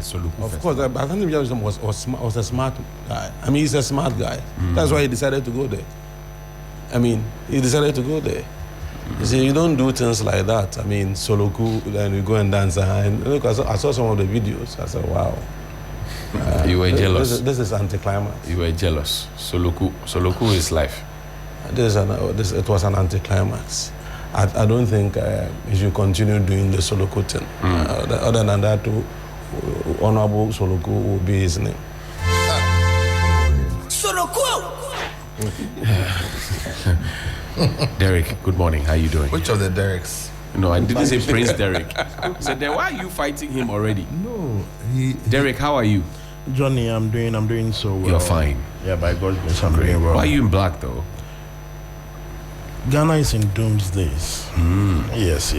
Soluku Of Festival? course, I think Wisdom was a smart guy. I mean, he's a smart guy. That's why he decided to go there. I mean, he decided to go there. You see, you don't do things like that. I mean, Soluku, then you go and dance. And look, I saw some of the videos. I said, wow. You were jealous. This is anticlimax. You were jealous. Soluku is life. It was an anticlimax. I don't think you should continue doing the Soluku thing. Other than that, Honorable Soluku will be his name. Soluku! Derek, good morning. How are you doing? Which of the Dereks? No, I didn't say Prince Derek. I said, why are you fighting him already? No, Derek, how are you? Johnny, I'm doing so well. You're fine. Yeah, by God's grace, I'm doing well. Why are you in black though? Ghana is in doomsdays. Yes.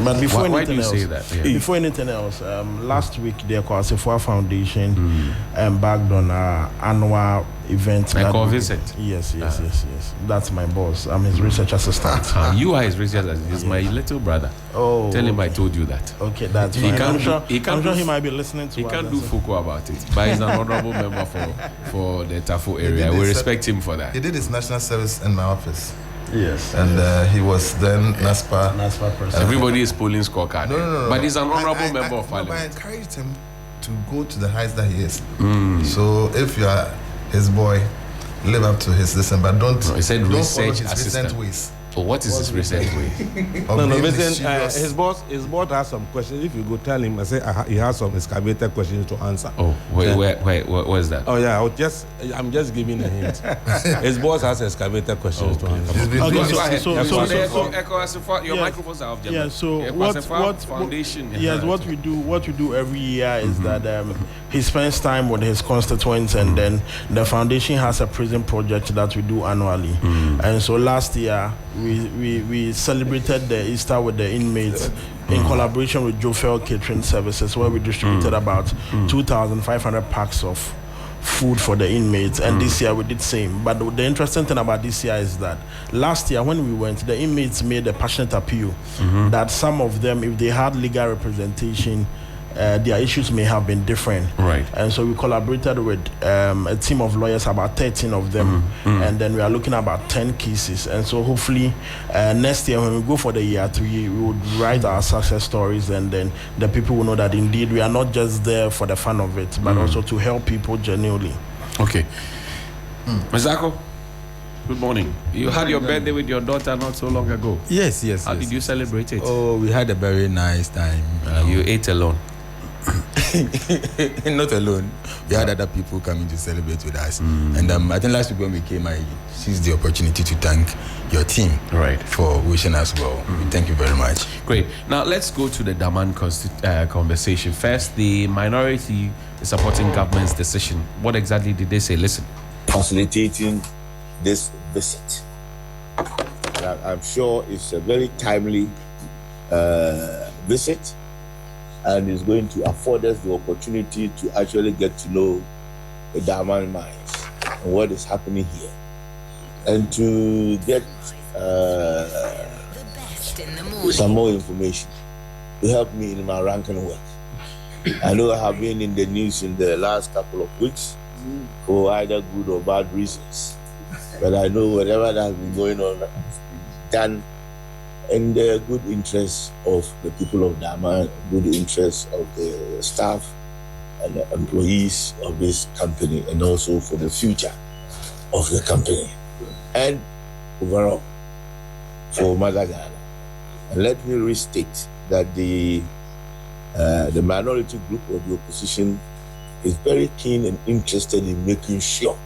But before Why anything do you else, say that? Yeah. before anything else, last week the Kwasifua Foundation embarked on our annual event. Vincent. Yes. That's my boss. I'm his research assistant. You are his research assistant. He's my little brother. Oh, Tell him I told you that. Okay, that's He fine. can't I'm sure do- he might be listening to. He what can't I do said. Foucault about it, but he's an honorable member for the Tafo area. We respect him for that. he did his national service in my office, Yes. and he was then NASPA. NASPA person. Everybody is pulling scorecard. No. But he's an honorable I- member of no, but I parliament. encouraged him to go to the heights that he is. So if you are his boy, live up to his listen, but don't. No, he said don't follow research his assistant. recent ways. So what is his recent way? of No, being Vincent, mischievous. his boss has some questions. If you go tell him, I say he has some excavated questions to answer. Oh, Then- where is that? Oh yeah, I'm just giving a hint. His boss has excavated questions to answer. He's been Okay, doing so- this- so- Your Yes. microphones are off. Yeah, so Ekwasifo Foundation. Yes, what we do every year is that he spends time with his constituents, and then the foundation has a prison project that we do annually. And so last year we celebrated the Easter with the inmates in collaboration with Jofel Catering Services, where we distributed about 2,500 packs of food for the inmates, and this year we did same. But the interesting thing about this year is that last year when we went, the inmates made a passionate appeal that some of them, if they had legal representation, their issues may have been different. Right. And so we collaborated with a team of lawyers, about 13 of them, and then we are looking at about 10 cases. And so hopefully next year when we go for the year 3, we would write our success stories, and then the people will know that indeed we are not just there for the fun of it, but also to help people genuinely. Okay. Mazako, good morning. You had your birthday with your daughter not so long ago. Yes. How did you celebrate it? Oh, we had a very nice time. You ate alone. Not alone. We had other people coming to celebrate with us. And I think last week when we came, I seized the opportunity to thank your team Right. for wishing us well. Thank you very much. Great. Now let's go to the Daman conversation. First, the minority is supporting government's decision. What exactly did they say? Listen. Facilitating this visit. I'm sure it's a very timely visit, and is going to afford us the opportunity to actually get to know the Daman mines and what is happening here, and to get some more information to help me in my ranking work. I know I have been in the news in the last couple of weeks for either good or bad reasons, but I know whatever that has been going on has been done in the good interest of the people of Daman, good interest of the staff and the employees of this company, and also for the future of the company and overall for Mother Ghana. And let me restate that the minority group of the opposition is very keen and interested in making sure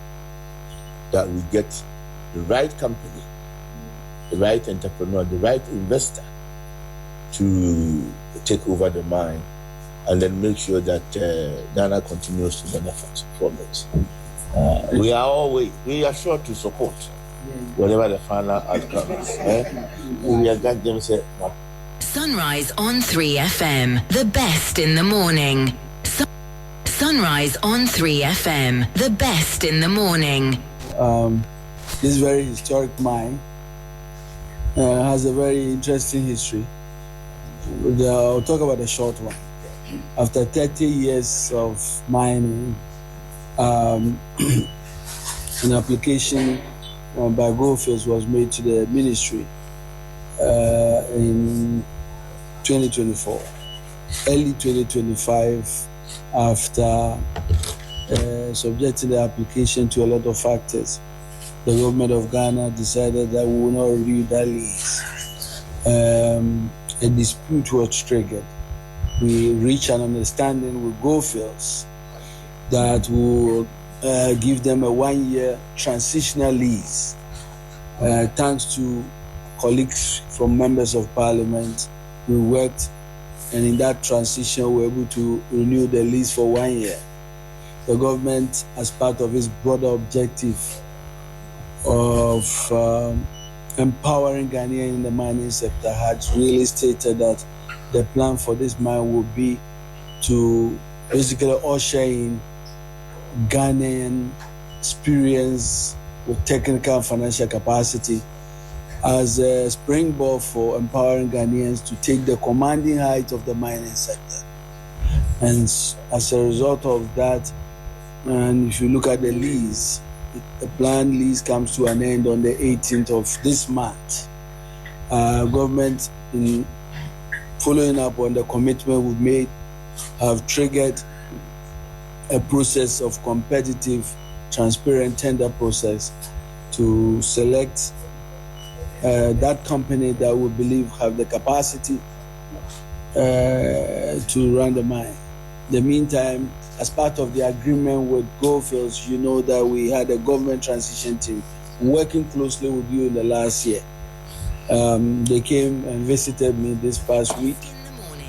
that we get the right company, the right entrepreneur, the right investor to take over the mine, and then make sure that Ghana continues to benefit from it. We are sure to support whatever the final outcome is. We are going to say, Sunrise on 3FM, the best in the morning. Sunrise on 3FM, the best in the morning. This very historic mine has a very interesting history. I'll talk about the short one. after 30 years of mining, an application by Goldfields was made to the ministry in 2024. Early 2025, after subjecting the application to a lot of factors, the government of Ghana decided that we will not review that lease. A dispute was triggered. We reached an understanding with Goldfields that will give them a 1-year transitional lease. Thanks to colleagues from members of parliament, we worked, and in that transition, we were able to renew the lease for 1 year. The government, as part of its broader objective of empowering Ghanaians in the mining sector, had really stated that the plan for this mine would be to basically usher in Ghanaian experience with technical and financial capacity as a springboard for empowering Ghanaians to take the commanding height of the mining sector. And as a result of that, and if you look at the lease, the planned lease comes to an end on the 18th of this month. Government, in following up on the commitment we've made, have triggered a process of competitive, transparent tender process to select that company that we believe have the capacity to run the mine. In the meantime, as part of the agreement with Goldfields, you know that we had a government transition team working closely with you in the last year. They came and visited me this past week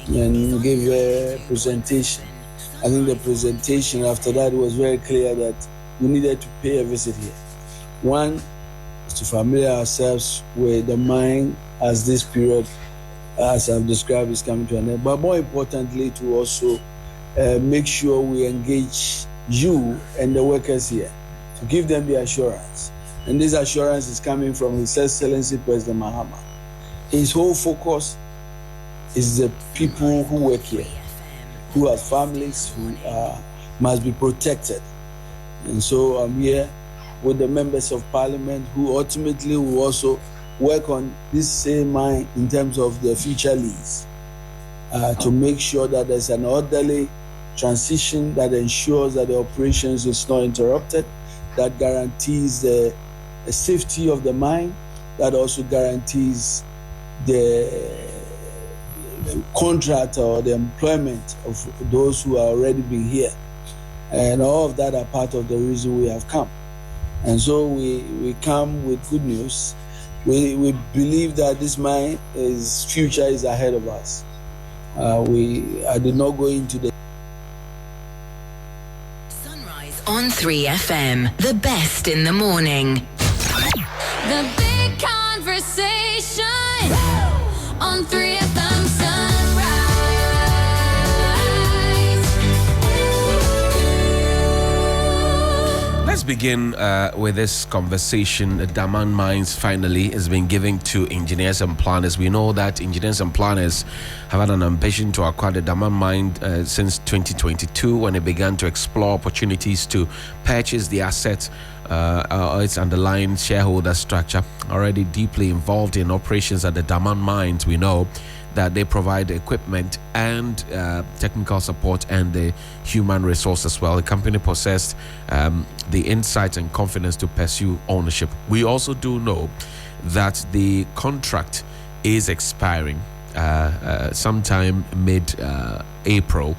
and gave a presentation. I think the presentation after that was very clear that we needed to pay a visit here. One is to familiarize ourselves with the mine as this period, as I've described, is coming to an end. But more importantly, to also make sure we engage you and the workers here to give them the assurance. And this assurance is coming from His Excellency President Mahama. His whole focus is the people who work here, who have families, who must be protected. And so I'm here with the members of parliament who ultimately will also work on this same mine in terms of the future lease to make sure that there's an orderly transition that ensures that the operations is not interrupted, that guarantees the safety of the mine, that also guarantees the contract or the employment of those who are already been here. And all of that are part of the reason we have come. And so we come with good news. We believe that this mine future is ahead of us. I did not go into the Sunrise on 3FM, the best in the morning. The big conversation on 3FM Sunrise. Let's begin with this conversation. The Daman Mines finally has been given to engineers and planners. We know that engineers and planners have had an ambition to acquire the Daman Mine since 2022 when they began to explore opportunities to purchase the asset. Its underlying shareholder structure. Already deeply involved in operations at the Daman Mines, we know that they provide equipment and technical support and the human resource as well. The company possessed the insight and confidence to pursue ownership. We also do know that the contract is expiring sometime mid-April.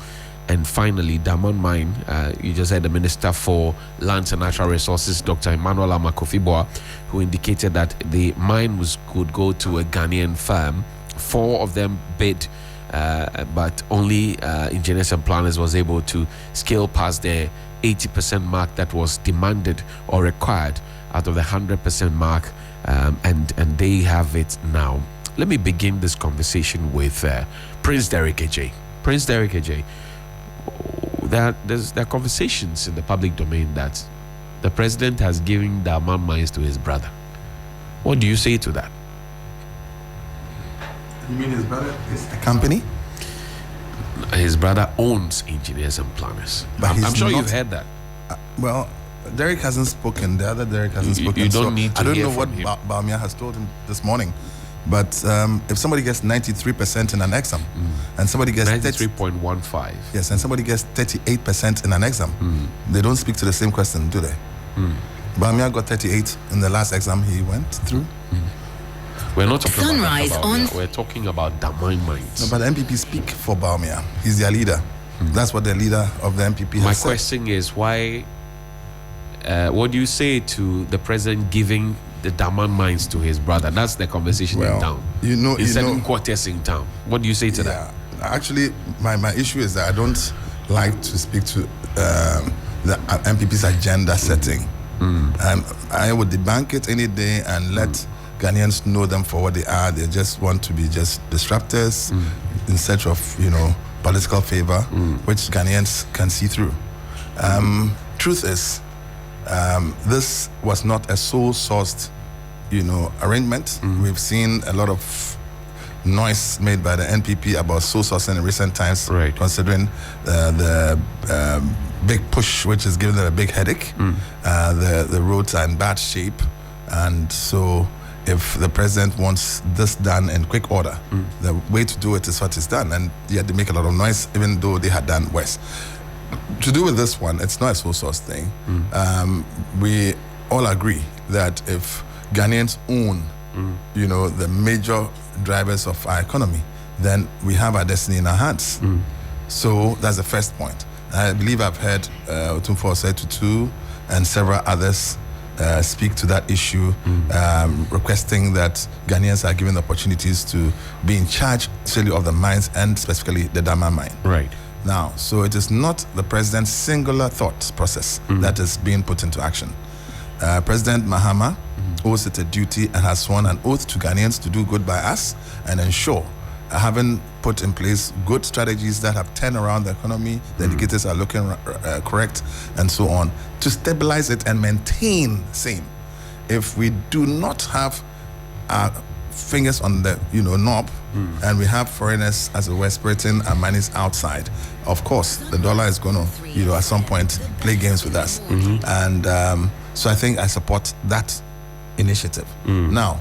And finally, Daman Mine, you just had the Minister for Lands and Natural Resources, Dr. Emmanuel Amakofiboa, who indicated that the mine could go to a Ghanaian firm. 4 of them bid, but only engineers and planners was able to scale past the 80% mark that was demanded or required out of the 100% mark, and they have it now. Let me begin this conversation with Prince Derrick Adjei. Prince Derrick Adjei, there are conversations in the public domain that the president has given Daman Mines to his brother. What do you say to that? You mean his brother is a company? his brother owns Engineers and Planners. But I'm he's sure not- you've heard that. Well, Derek hasn't spoken. The other Derek hasn't You- spoken. you don't so need to I don't hear know what from him. Bawumia has told him this morning. But if somebody gets 93% in an exam, and somebody gets 93.15. yes, and somebody gets 38% in an exam, they don't speak to the same question, do they? Bawumia got 38 in the last exam he went through. We're not talking Sunrise about on- We're talking about Daman No, Mines. but the MPP speak for Bawumia. He's their leader. That's what the leader of the MPP has My said. question is why. What do you say to the president giving the Daman Mines to his brother? That's the conversation in Well, town. you know- in you certain know- quarters in town. What do you say to that? Yeah, actually, my issue is that I don't like to speak to the MPP's agenda setting. And I would debunk it any day and let Ghanaians know them for what they are. They just want to be just disruptors in search of, political favor, which Ghanaians can see through. Truth is, this was not a sole-sourced, arrangement. We've seen a lot of noise made by the NPP about sole sourcing in recent times, Right. considering the big push, which is giving them a big headache. The roads are in bad shape, and so if the president wants this done in quick order, the way to do it is what is done, and yet they make a lot of noise, even though they had done worse. To do with this one, it's not a sole source thing. We all agree that if Ghanaians own, the major drivers of our economy, then we have our destiny in our hands. So that's the first point. I believe I've heard Otumfuo Tutu and several others speak to that issue, requesting that Ghanaians are given opportunities to be in charge, certainly of the mines and specifically the Daman mine. Right. Now, so it is not the president's singular thought process that is being put into action. President Mahama owes it a duty and has sworn an oath to Ghanaians to do good by us and ensure, having put in place good strategies that have turned around the economy, the indicators are looking correct, and so on, to stabilize it and maintain same. If we do not have our fingers on the knob, and we have foreigners, as it were, spreading our monies outside, of course the dollar is going to at some point play games with us. And so I think I support that initiative. Now,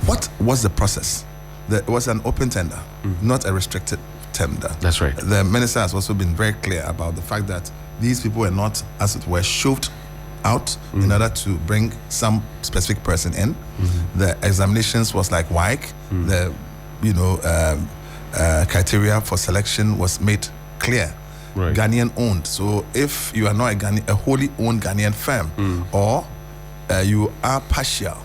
what was the process? There was an open tender, not a restricted tender. That's right. The minister has also been very clear about the fact that these people were not, as it were, shoved out in order to bring some specific person in. The examinations was like WAEC. The criteria for selection was made clear. Right. Ghanaian owned. So if you are not a wholly owned Ghanaian firm, or you are partial,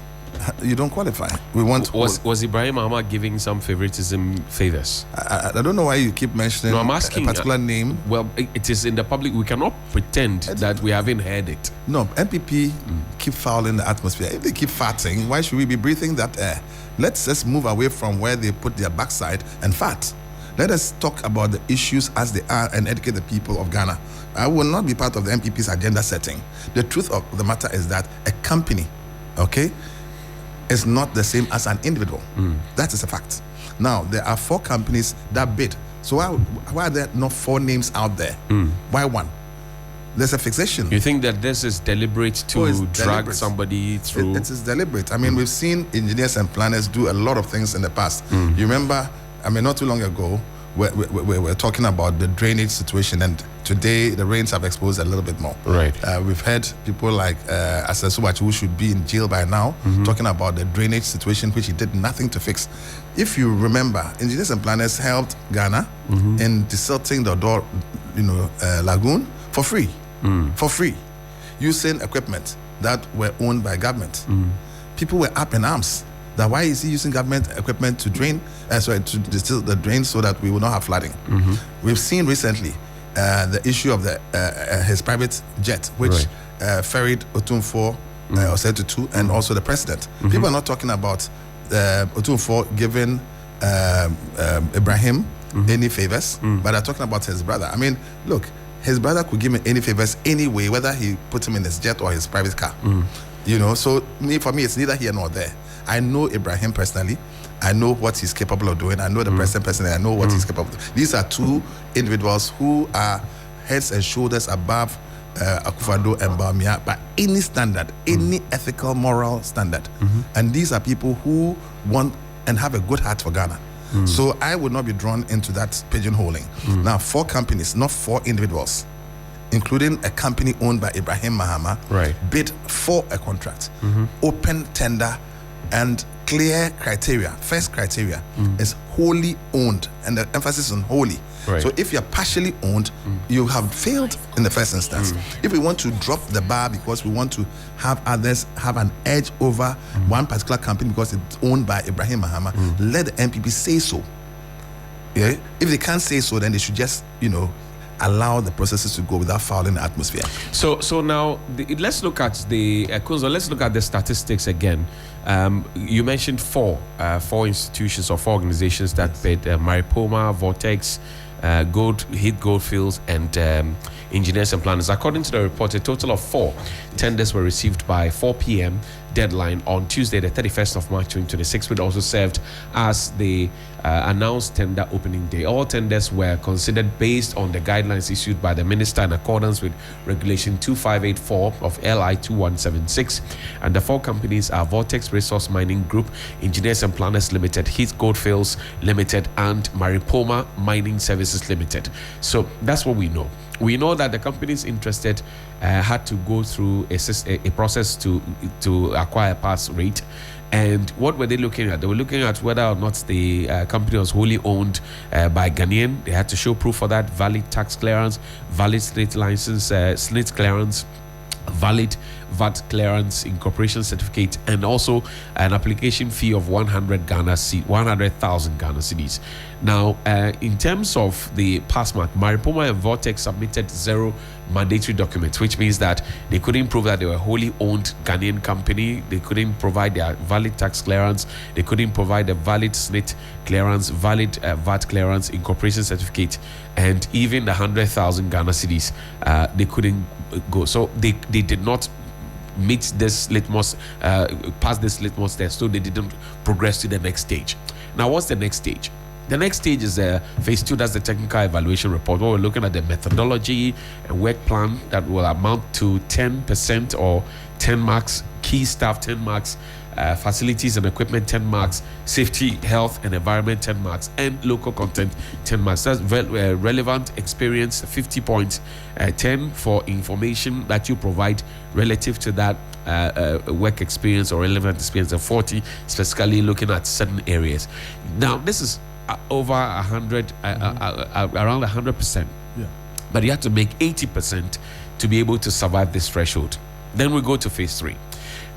you don't qualify. We want. Was Ibrahim Ahmad giving some favoritism favors? I don't know why you keep mentioning No, I'm asking, a particular name. Well, it is in the public. We cannot pretend that we haven't heard it. No, MPP keep fouling the atmosphere. If they keep farting, why should we be breathing that air? Let's just move away from where they put their backside and fart. Let us talk about the issues as they are and educate the people of Ghana. I will not be part of the MPP's agenda setting. The truth of the matter is that a company, is not the same as an individual. That is a fact. Now, there are 4 companies that bid. So why are there not 4 names out there? Why one? There's a fixation. You think that this is deliberate to it's drag deliberate. somebody through? It is deliberate. I mean, we've seen engineers and planners do a lot of things in the past. You remember, not too long ago, we were talking about the drainage situation, and today the rains have exposed a little bit more. Right. We've heard people like Asa Subachi, who should be in jail by now, talking about the drainage situation, which he did nothing to fix. If you remember, engineers and planners helped Ghana in desilting the Odor, lagoon for free. For free, using equipment that were owned by government. People were up in arms. That why is he using government equipment to to distill the drain so that we will not have flooding? We've seen recently the issue of his private jet, which ferried Otumfuo Tutu and also the president. People are not talking about Otumfuo giving Ibrahim any favors, but they're talking about his brother. I mean, look, his brother could give him any favors anyway, whether he put him in his jet or his private car. So for me, it's neither here nor there. I know Ibrahim personally, I know what he's capable of doing. I know the president personally. I know what he's capable of. These are two individuals who are heads and shoulders above Akufo-Addo and Bawumia by any standard, any ethical, moral standard. And these are people who want and have a good heart for Ghana. So I would not be drawn into that pigeonholing. Now, 4 companies, not 4 individuals, including a company owned by Ibrahim Mahama, bid for a contract, open tender, and clear criteria. First criteria is wholly owned, and the emphasis on wholly. So if you're partially owned, you have failed in the first instance. If we want to drop the bar because we want to have others have an edge over one particular company because it's owned by Ibrahim Mahama, let the NPP say so. Yeah? If they can't say so, then they should just, allow the processes to go without fouling the atmosphere. So now let's look at the Kunzo, let's look at the statistics again. You mentioned 4 institutions or 4 organizations that bid: Maripoma, Vortex, Heath Goldfields, and Engineers and Planners. According to the report, a total of 4 tenders were received by 4 p.m. deadline on Tuesday, the 31st of March 2026, which also served as the announced tender opening day. All tenders were considered based on the guidelines issued by the minister in accordance with Regulation 2584 of LI 2176. And the 4 companies are Vortex Resource Mining Group, Engineers and Planners Limited, Heath Goldfields Limited, and Maripoma Mining Services Limited. So that's what we know. We know that the companies interested had to go through a process to acquire a pass rate. And what were they looking at? They were looking at whether or not the company was wholly owned by Ghanaian. They had to show proof for that: valid tax clearance, valid state license, SNIT clearance, valid VAT clearance, incorporation certificate, and also an application fee of 100,000 Ghana cedis. Now, in terms of the pass mark, Maripoma and Vortex submitted 0 mandatory documents, which means that they couldn't prove that they were a wholly owned Ghanaian company. They couldn't provide their valid tax clearance. They couldn't provide a valid SNIT clearance, valid VAT clearance, incorporation certificate, and even the 100,000 Ghana cedis. They couldn't go. So they did not meet this litmus, pass this litmus test, so they didn't progress to the next stage. Now, what's the next stage? The next stage is phase 2. That's the technical evaluation report, where we're looking at the methodology and work plan that will amount to 10% or 10 marks, key staff 10 marks, facilities and equipment 10 marks, safety, health and environment 10 marks, and local content 10 marks. That's relevant experience 50 points, 10 for information that you provide relative to that work experience or relevant experience, and 40 specifically looking at certain areas. Now, this is over 100, around 100%. Yeah. But you have to make 80% to be able to survive this threshold. Then we go to phase 3.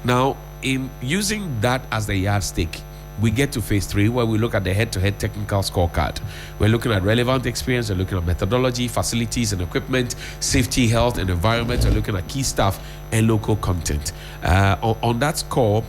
Now, in using that as the yardstick, we get to phase 3, where we look at the head-to-head technical scorecard. We're looking at relevant experience, we're looking at methodology, facilities and equipment, safety, health and environment, we're looking at key staff and local content. On that score,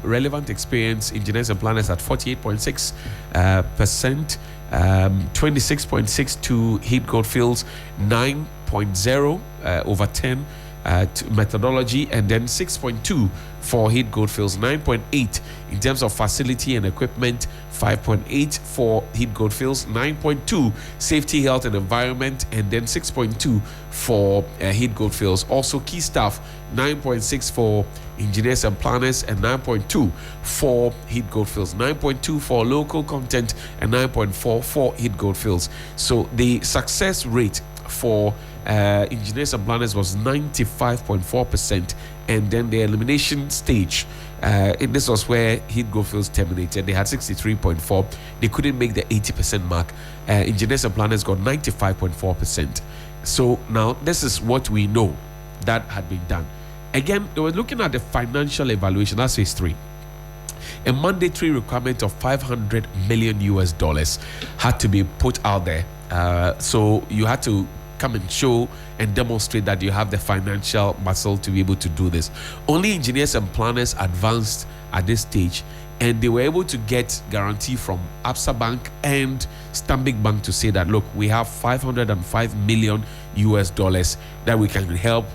relevant experience, engineers and planners at 48.6%, 26.6 to Heath Goldfields, 9.0 over 10 to methodology, and then 6.2 for Heath Goldfields, 9.8 in terms of facility and equipment, 5.8 for Heath Goldfields, 9.2 safety, health and environment, and then 6.2 for Heath Goldfields. Also key staff, 9.6 for engineers and planners, and 9.2 for Heath Goldfields, 9.2 for local content, and 9.4 for Heath Goldfields. So the success rate for engineers and planners was 95.4%, and then the elimination stage, this was where Heath Goldfields terminated. They had 63.4. They couldn't make the 80% mark. Engineers and planners got 95.4%. So now this is what we know that had been done. Again, they were looking at the financial evaluation. That's phase 3. A mandatory requirement of $500 million had to be put out there. So you had to come and show and demonstrate that you have the financial muscle to be able to do this. Only engineers and planners advanced at this stage, and they were able to get guarantee from Absa Bank and Stanbic Bank to say that, look, we have $505 million that we can help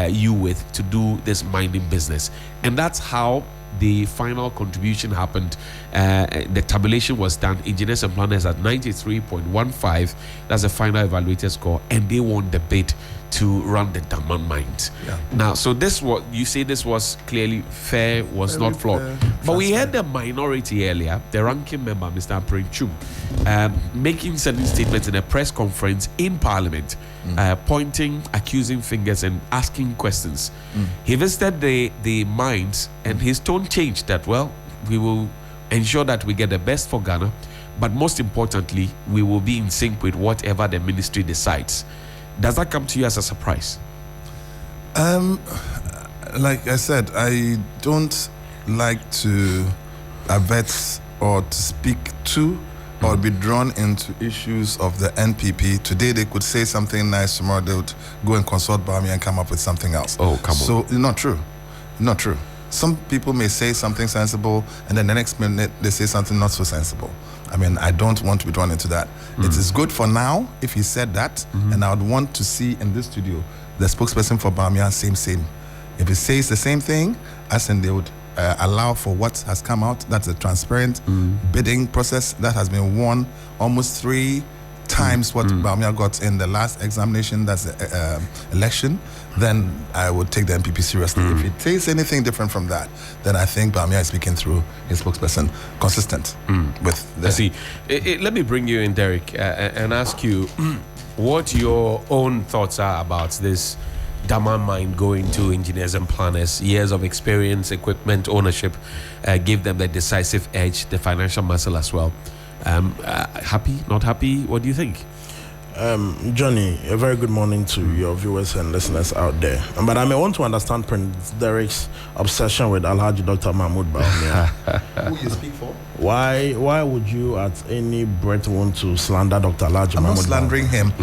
you with to do this mining business. And that's how the final contribution happened, the tabulation was done. Engineers and planners at 93.15. That's the final evaluated score, and they won the bid to run the Daman mines. Yeah. Now, so this was, you say this was clearly fair, was not flawed. But we had the minority earlier, the ranking member, Mr. Princhum, making certain statements in a press conference in Parliament, pointing, accusing fingers, and asking questions. He visited the mines, and his tone changed that, well, we will ensure that we get the best for Ghana, but most importantly, we will be in sync with whatever the ministry decides. Does that come to you as a surprise? Like I said, I don't like to avert or to speak to or be drawn into issues of the NPP. Today they could say something nice, tomorrow they would go and consult Bami and come up with something else. Oh, come on. So, not true. Not true. Some people may say something sensible, and then the next minute they say something not so sensible. I mean, I don't want to be drawn into that. It is good for now if he said that, and I would want to see in this studio the spokesperson for Bamia, same. If he says the same thing, as in they would allow for what has come out, that's a transparent bidding process that has been won almost 3 times what Bamia got in the last examination, that's the election, then I would take the MPP seriously. If it says anything different from that, then I think Bamia is speaking through his spokesperson, consistent with the... I see. Let me bring you in, Derek, and ask you what your own thoughts are about this Daman mine going to engineers and planners. Years of experience, equipment, ownership give them the decisive edge, the financial muscle as well. Happy, not happy? What do you think? Johnny, a very good morning to your viewers and listeners out there. But I may want to understand Prince Derek's obsession with Alhaji Dr. Mahmoud Bawumia. Who you speak for? Why would you at any breath want to slander Dr. Alhaji I'm not Mahmoud slandering him.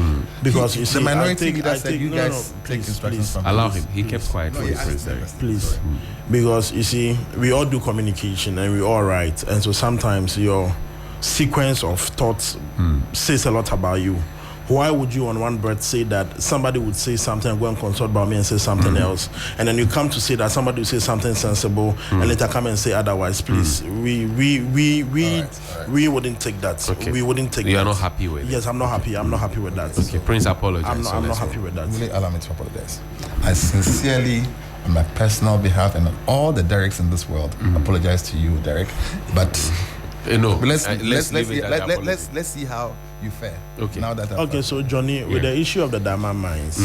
Because you see, the minority I take, leader I said take, you no, guys no, take please, instructions please. from Allow him. him. He kept quiet. No, for he you, asked Prince the Derek. question. Please, because you see, we all do communication and we all write, and so sometimes your sequence of thoughts says a lot about you. Why would you on one breath say that somebody would say something and go and consult about me and say something else, and then you come to say that somebody will say something sensible and later come and say otherwise? Please, we wouldn't take that. Okay. We wouldn't take that. You are not happy with it? Yes, I'm not happy. I'm not happy with that. Okay, Prince apologized. I'm not happy with that. Really allow me to apologize. I sincerely, on my personal behalf and on all the Dereks in this world, apologize to you, Derek. But No, let's leave it at the apology. let's see how you fare. Okay. Now that Okay, so Johnny, with the issue of the Daman mines,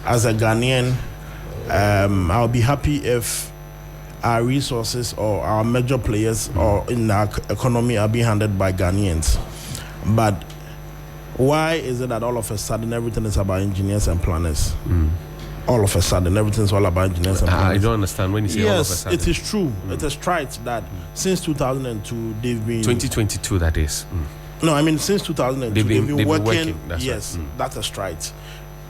as a Ghanaian, I'll be happy if our resources or our major players or in our economy are being handled by Ghanaians. But why is it that all of a sudden everything is about engineers and planners? All of a sudden, everything's all about engineers and planners. I don't understand when you say all of a Yes, sudden. it is true. It is right that since 2002 they've been 2022, that is. No, I mean since 2002 They've been working. working, that's Yes, right. that is right.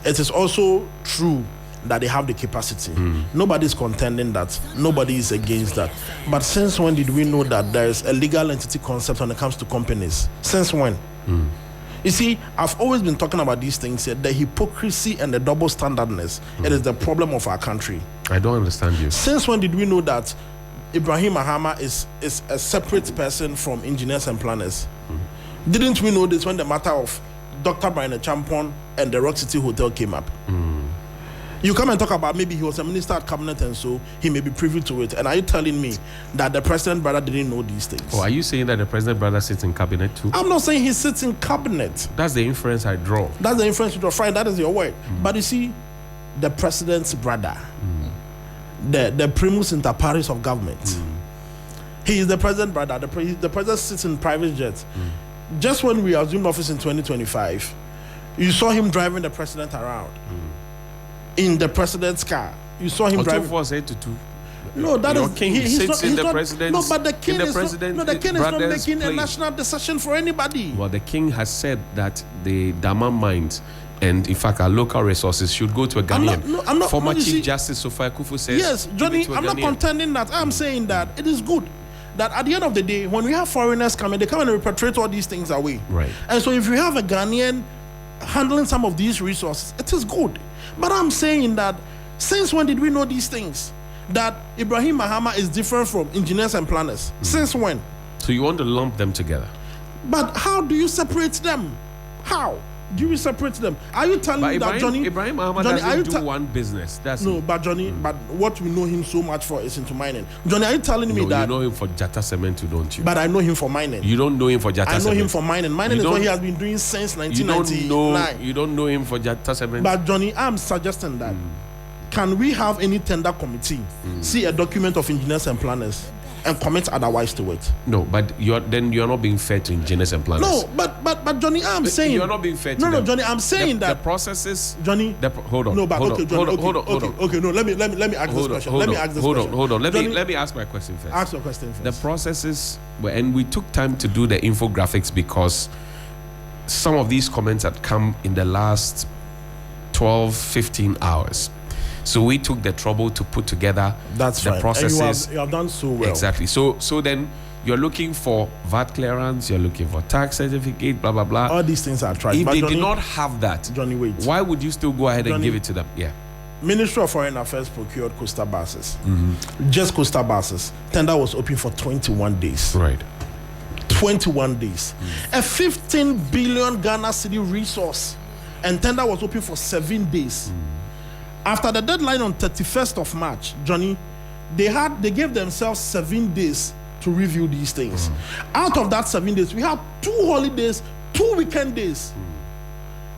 It is also true that they have the capacity. Nobody's contending that. Nobody is against that. But since when did we know that there is a legal entity concept when it comes to companies? Since when? You see, I've always been talking about these things. The hypocrisy and the double standardness. It is the problem of our country. I don't understand you. Since when did we know that Ibrahim Mahama is a separate person from engineers and planners? Didn't we know this when the matter of Dr. Brian Champon and the Rock City Hotel came up? You come and talk about maybe he was a minister at cabinet and so he may be privy to it. And are you telling me that the president brother didn't know these things? Oh, are you saying that the president brother sits in cabinet too? I'm not saying he sits in cabinet. That's the inference I draw. That's the inference you draw. Fine, that is your word. But you see, the president's brother, the primus inter pares of government, he is the president brother. The president sits in private jets. Just when we assumed office in 2025, you saw him driving the president around in the president's car. You saw him driving. No, that Your is king he's sits not, in he's the not, president's. No, but the king in the is president, not, no, the king is not brother's making a place. national decision for anybody. Well, the king has said that the Daman mines and, in fact, our local resources should go to a Ghanaian. I'm not. Former no, you Chief see, Justice Sophia Kufu says. yes, give it Johnny, to a I'm not Ghanaian. contending that. I'm saying that it is good that at the end of the day, when we have foreigners coming, they come and repatriate all these things away. Right. And so if you have a Ghanaian handling some of these resources, it is good. But I'm saying that since when did we know these things? that Ibrahim Mahama is different from engineers and planners. Since when? So you want to lump them together? But how do you separate them? How do you separate them? Are you telling me that Johnny Ibrahim Mahama Johnny, are you doesn't do one business? That's no, it. but Johnny, but what we know him so much for is into mining. Johnny, are you telling me No, that? you know him for Jata Cement, don't you? But I know him for mining. You don't know him for Jata I know Cement. him for mining. Mining You is what don't- he has been doing since You don't 1999. know. You don't know him for Jata Cement. But Johnny, I'm suggesting that can we have any tender committee see a document of engineers and planners and commit otherwise to it? No, but you're not being fair to engineers and planners. No, but Johnny, I'm saying you're not being fair to no, them. Johnny, I'm saying the that processes. Johnny. Hold on. No, but hold okay, on, Johnny, hold on, hold on. okay. No, let me ask this question. Let me ask this question. Hold on. Johnny, Let me ask my question first. ask your question first. The processes were, and we took time to do the infographics because some of these comments had come in the last 12, 15 hours. So we took the trouble to put together That's the right. processes. And you have done so well. Exactly. So then you're looking for VAT clearance, you're looking for tax certificate, blah, blah, blah. All these things are tried. If But they Johnny, did not have that, Johnny, wait. why would you still go ahead and Johnny, give it to them? Yeah. Ministry of Foreign Affairs procured coastal buses. Just coastal buses. Tender was open for 21 days. Right. 21 days. A 15 billion Ghana city resource. And tender was open for 7 days. After the deadline on 31st of March, Johnny, they gave themselves 7 days to review these things. Out of that 7 days, we have 2 holidays, 2 weekend days.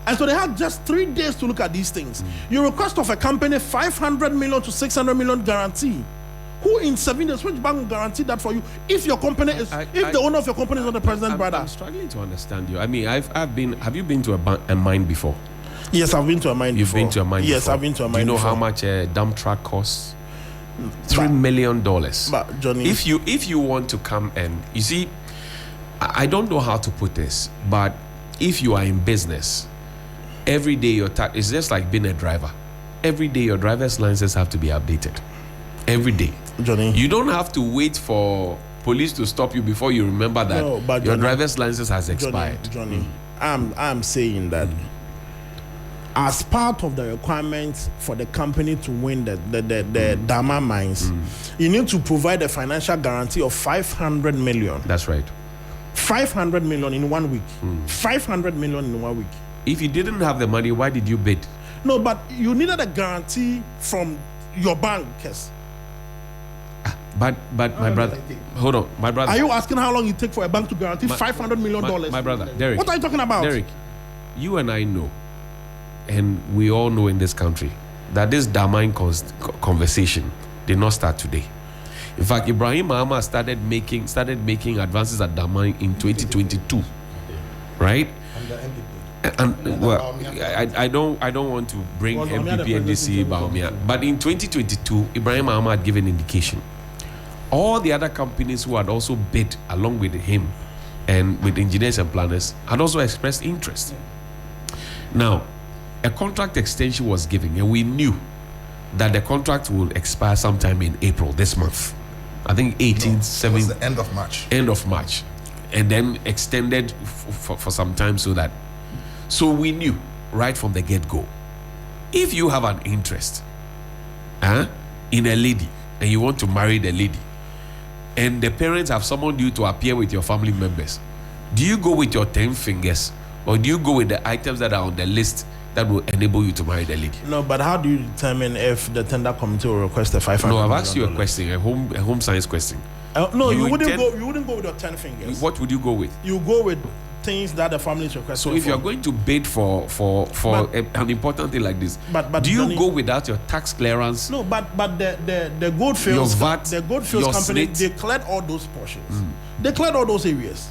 And so they had just 3 days to look at these things. You request of a company 500 million to 600 million guarantee. Who in 7 days, which bank will guarantee that for you? If your company is, the owner of your company is not the president's brother. I'm struggling to understand you. I mean, have you been to a mine before? Yes, I've been to a mine You've before. been to a mine Yes, before. I've been to a mine Do you know before. how much a dump truck costs? $3 million. But Johnny, If you want to come and, you see, I don't know how to put this, but if you are in business, every day your tax, it's just like being a driver. Every day your driver's licenses have to be updated. Every day. Johnny, You don't have to wait for police to stop you before you remember that No, but your Johnny- driver's license has expired. Johnny, I'm saying that as part of the requirements for the company to win the Dama mines, you need to provide a financial guarantee of 500 million. That's right. 500 million in 1 week. 500 million in 1 week. If you didn't have the money, why did you bid? No, but you needed a guarantee from your bankers. But my brother, hold on, my brother. Are you asking how long it take for a bank to guarantee $500 million? My brother, Derek. What are you talking about? Derek, you and I know, and we all know in this country, that this Damine conversation did not start today. In fact, Ibrahim Mahama started making advances at Damine in 2022, right? And well, I don't want to bring Was Bawumia the MPP and DC president? Bawumia, but in 2022, Ibrahim Mahama had given indication. All the other companies who had also bid along with him and with engineers and planners had also expressed interest. Now, a contract extension was given, and we knew that the contract will expire sometime in April this month. I think 18, It was 7, the end of March. end of March, and then extended for some time so we knew right from the get-go, if you have an interest in a lady and you want to marry the lady, and the parents have summoned you to appear with your family members, do you go with your 10 fingers or do you go with the items that are on the list that will enable you to marry the lady? No, but how do you determine if the tender committee will request a 500 No, I've million asked you a dollars? question, a home science question. No, you You wouldn't intend- go. You wouldn't go with your 10 fingers. What would you go with? You go with things that the family is requesting. So if for. you're going to bid for an important thing like this, But do you Johnny- go without your tax clearance? No, but the Goldfields, Your VAT, the Goldfields your company, slate. they cleared all those portions. They cleared all those areas.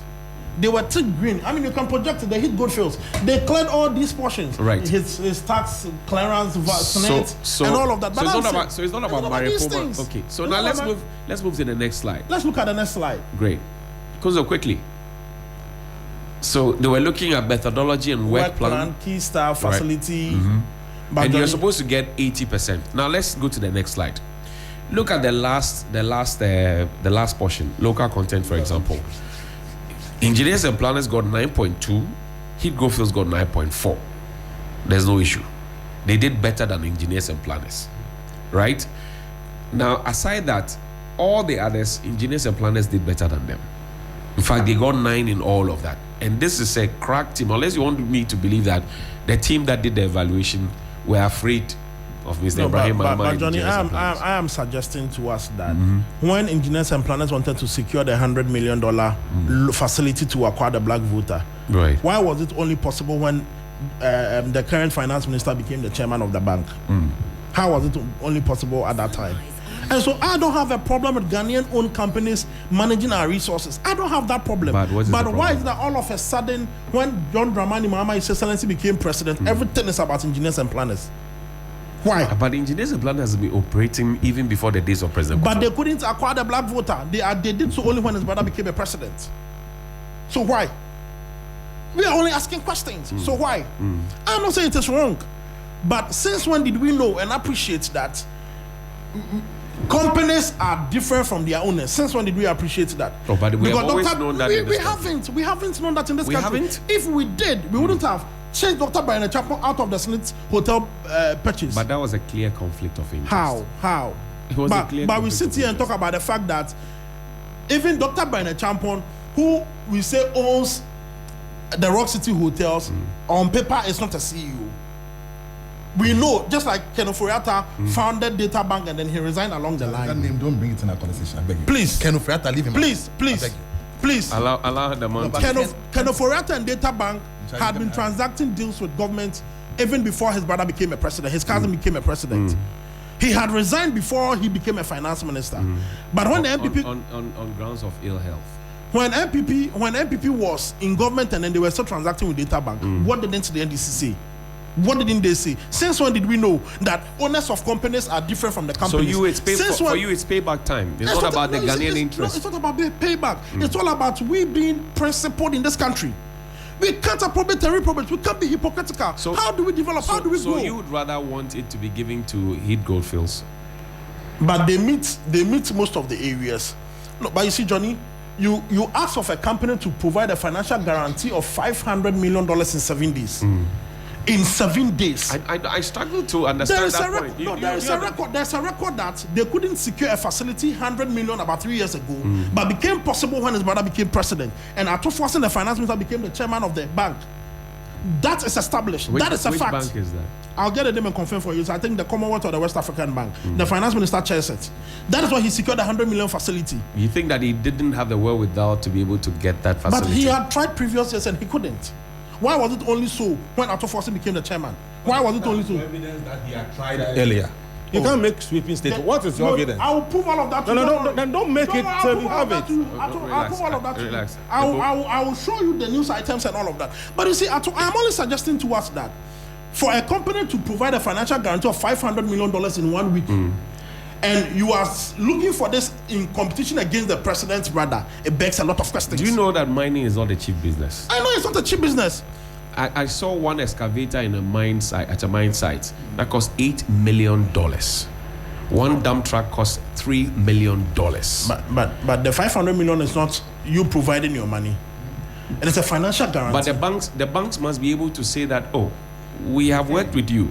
They were thick green. I mean, you can project it. They hit Goldfields. They cleared all these portions. Right. His tax clearance, Senate, So and all of that. So But it's I'm not saying- about. So it's not it's about not about these Mariupol. things. Okay. So It's now not about- let's move to the next slide. Let's look at the next slide. Great. So quickly. So they were looking at methodology and work plan. key staff, Right. facility. But And you're Johnny- supposed to get 80%. Now let's go to the next slide. Look at the last portion. Local content, for example. Engineers and planners got 9.2. Heat Goldfields got 9.4. There's no issue. They did better than engineers and planners, right? Now, aside that, all the others, engineers and planners did better than them. In fact, they got 9 in all of that. And this is a crack team. Unless you want me to believe that the team that did the evaluation were afraid of Mr. Ibrahim Mahama. But and Johnny, engineers and planners. I am suggesting to us that when engineers and planners wanted to secure the $100 million facility to acquire the black voter, Right. why was it only possible when the current finance minister became the chairman of the bank? How was it only possible at that time? And so I don't have a problem with Ghanaian-owned companies managing our resources. I don't have that problem. But what is the why problem? is that all of a sudden, when John Dramani Mahama, His Excellency, became president, everything is about engineers and planners? Why? But engineers and planners have been operating even before the days of President But Kufuor. they couldn't acquire the black voter. They did so only when his brother became a president. So why? We are only asking questions. So why? I'm not saying it is wrong. But since when did we know and appreciate that companies are different from their owners? Since when did we appreciate that? Oh, but we have Because always known that in we this country. We haven't known that in this We country. haven't? If we did, we wouldn't have changed Dr. Brian Chapo out of the Smith Hotel purchase. But that was a clear conflict of interest. How? It was a But clear we conflict sit of here and interest. talk about the fact that even Dr. Champon, who we say owns the Rock City Hotels, on paper is not a CEO. We know, just like Ken Ofori-Atta founded Data Bank and then he resigned along the That line. name, don't bring it in our conversation. I beg you. Please. Ken Ofori-Atta, leave him. Please, I beg you. please. Allow the man but- to... Ken Ofori-Atta and Data Bank had been transacting deals with government even before his brother became a president. His cousin became a president. He had resigned before he became a finance minister. But when the MPP on grounds of ill health. when MPP was in government and then they were still transacting with Data Bank, what didn't the NDC say? What didn't they say? Since when did we know that owners of companies are different from the So companies? you it's pay Since for when- you it's payback time. It's It's not about the no, Ghanaian it's interest. No, it's not about the payback. It's all about we being principled in this country. We can't appropriate and reprobate. We can't be hypocritical. So- how do we develop? How do we so grow? you would rather want it to be given to Heath Goldfields? But they meet most of the areas. No, but you see, Johnny, you ask of a company to provide a financial guarantee of $500 million in 7 days. In 7 days. I struggle to understand There is that a point. record. There's a record that they couldn't secure a facility 100 million about 3 years ago, but became possible when his brother became president, and Atto-Forson, the finance minister, became the chairman of the bank. That is established. That is a which fact. bank is that? I'll get the name and confirm for you. So I think the Commonwealth or the West African Bank. The finance minister chairs it. That is why he secured the 100 million facility. You think that he didn't have the wherewithal to be able to get that But facility? he had tried previous years and he couldn't. Why was it only so when Atto-Forson became the chairman? Why was it only so? Evidence that he had tried earlier. You can't make sweeping statements. What is your No, evidence? I will prove all of that. No, to you. no, Don't no, worry. then don't make it I'll till prove you all of have that to you. I'll Relax, prove all of that to you. relax. I will show you the news items and all of that. But you see, I'm only suggesting to us that for a company to provide a financial guarantee of $500 million in 1 week, and you are looking for this in competition against the president's brother, it begs a lot of questions. Do you know that mining is not a cheap business? I know it's not a cheap business. I saw one excavator in a mine site at a mine site that cost $8 million. One dump truck cost $3 million. But the 500 million is not you providing your money. It is a financial guarantee. But the banks must be able to say that, oh, we have worked with you,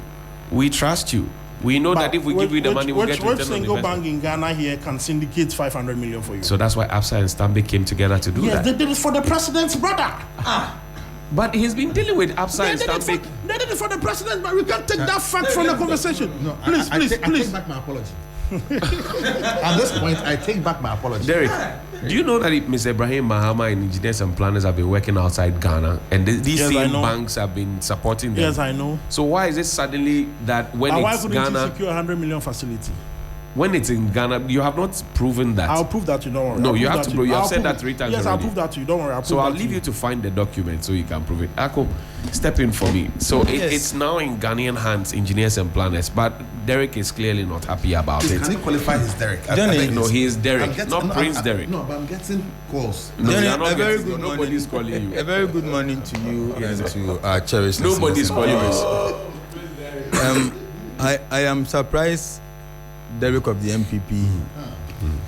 we trust you, we know that if we give you the money, we'll get which return on single investment. bank in Ghana here can syndicate 500 million for you? So that's why ABSA and Stanbic came together to do Yes, that. they did it for the president's brother. But he's been dealing with ABSA They and did Stanbic. it for the president, but we can't take that fact from the conversation. Please. I take back my apology. At this point, I take back my apology. Derek, do you know that Mr. Ibrahim Mahama and engineers and planners have been working outside Ghana, and these Yes, I same know. banks have been supporting them? Yes, I know. So why is it suddenly that when But why it's couldn't you Ghana, secure 100 million facility? when it's in Ghana, you have not proven that? I'll prove that to you, don't worry. No, I'll you prove have that to prove. You have I'll said prove- that 3 times Yes, I'll already. prove that to you. Don't worry. I'll So prove I'll that leave to you to find the document so you can prove it. Ako, step in for me. So it's now in Ghanaian hands, engineers and planners, but Derek is clearly not happy about it. Can you qualify his Derek? No, he is Derek, not Prince Derek. No, but I'm getting calls. No, Jenny, you are not a very getting- good nobody's morning. calling you. A very good morning to you and to our cherished Nobody's listeners. calling you. I am surprised Derek of the MPP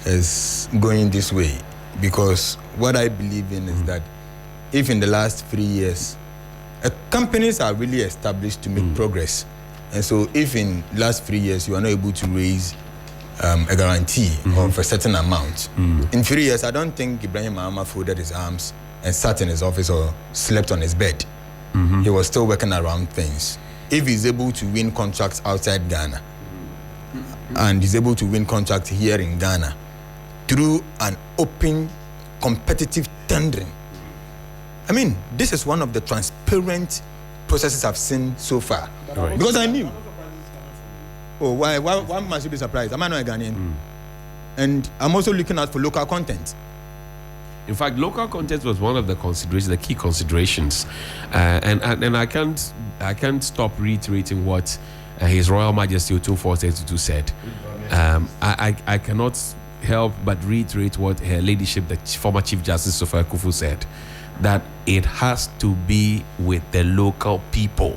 is going this way, because what I believe in is that if in the last 3 years companies are really established to make progress, and so if in last 3 years you are not able to raise a guarantee of a certain amount. In 3 years, I don't think Ibrahim Mahama folded his arms and sat in his office or slept on his bed. He was still working around things. If he's able to win contracts outside Ghana and he's able to win contracts here in Ghana through an open, competitive tendering, I mean, this is one of the transparent processes I've seen so far. Right. Because I knew. Oh, why must you be surprised? Am I not a Ghanaian? And I'm also looking out for local content. In fact, local content was one of the considerations, the key considerations, and I can't stop reiterating what His Royal Majesty Otto 432 said. I cannot help but reiterate what Her Ladyship, the former Chief Justice Sophia Kufu, said, that it has to be with the local people.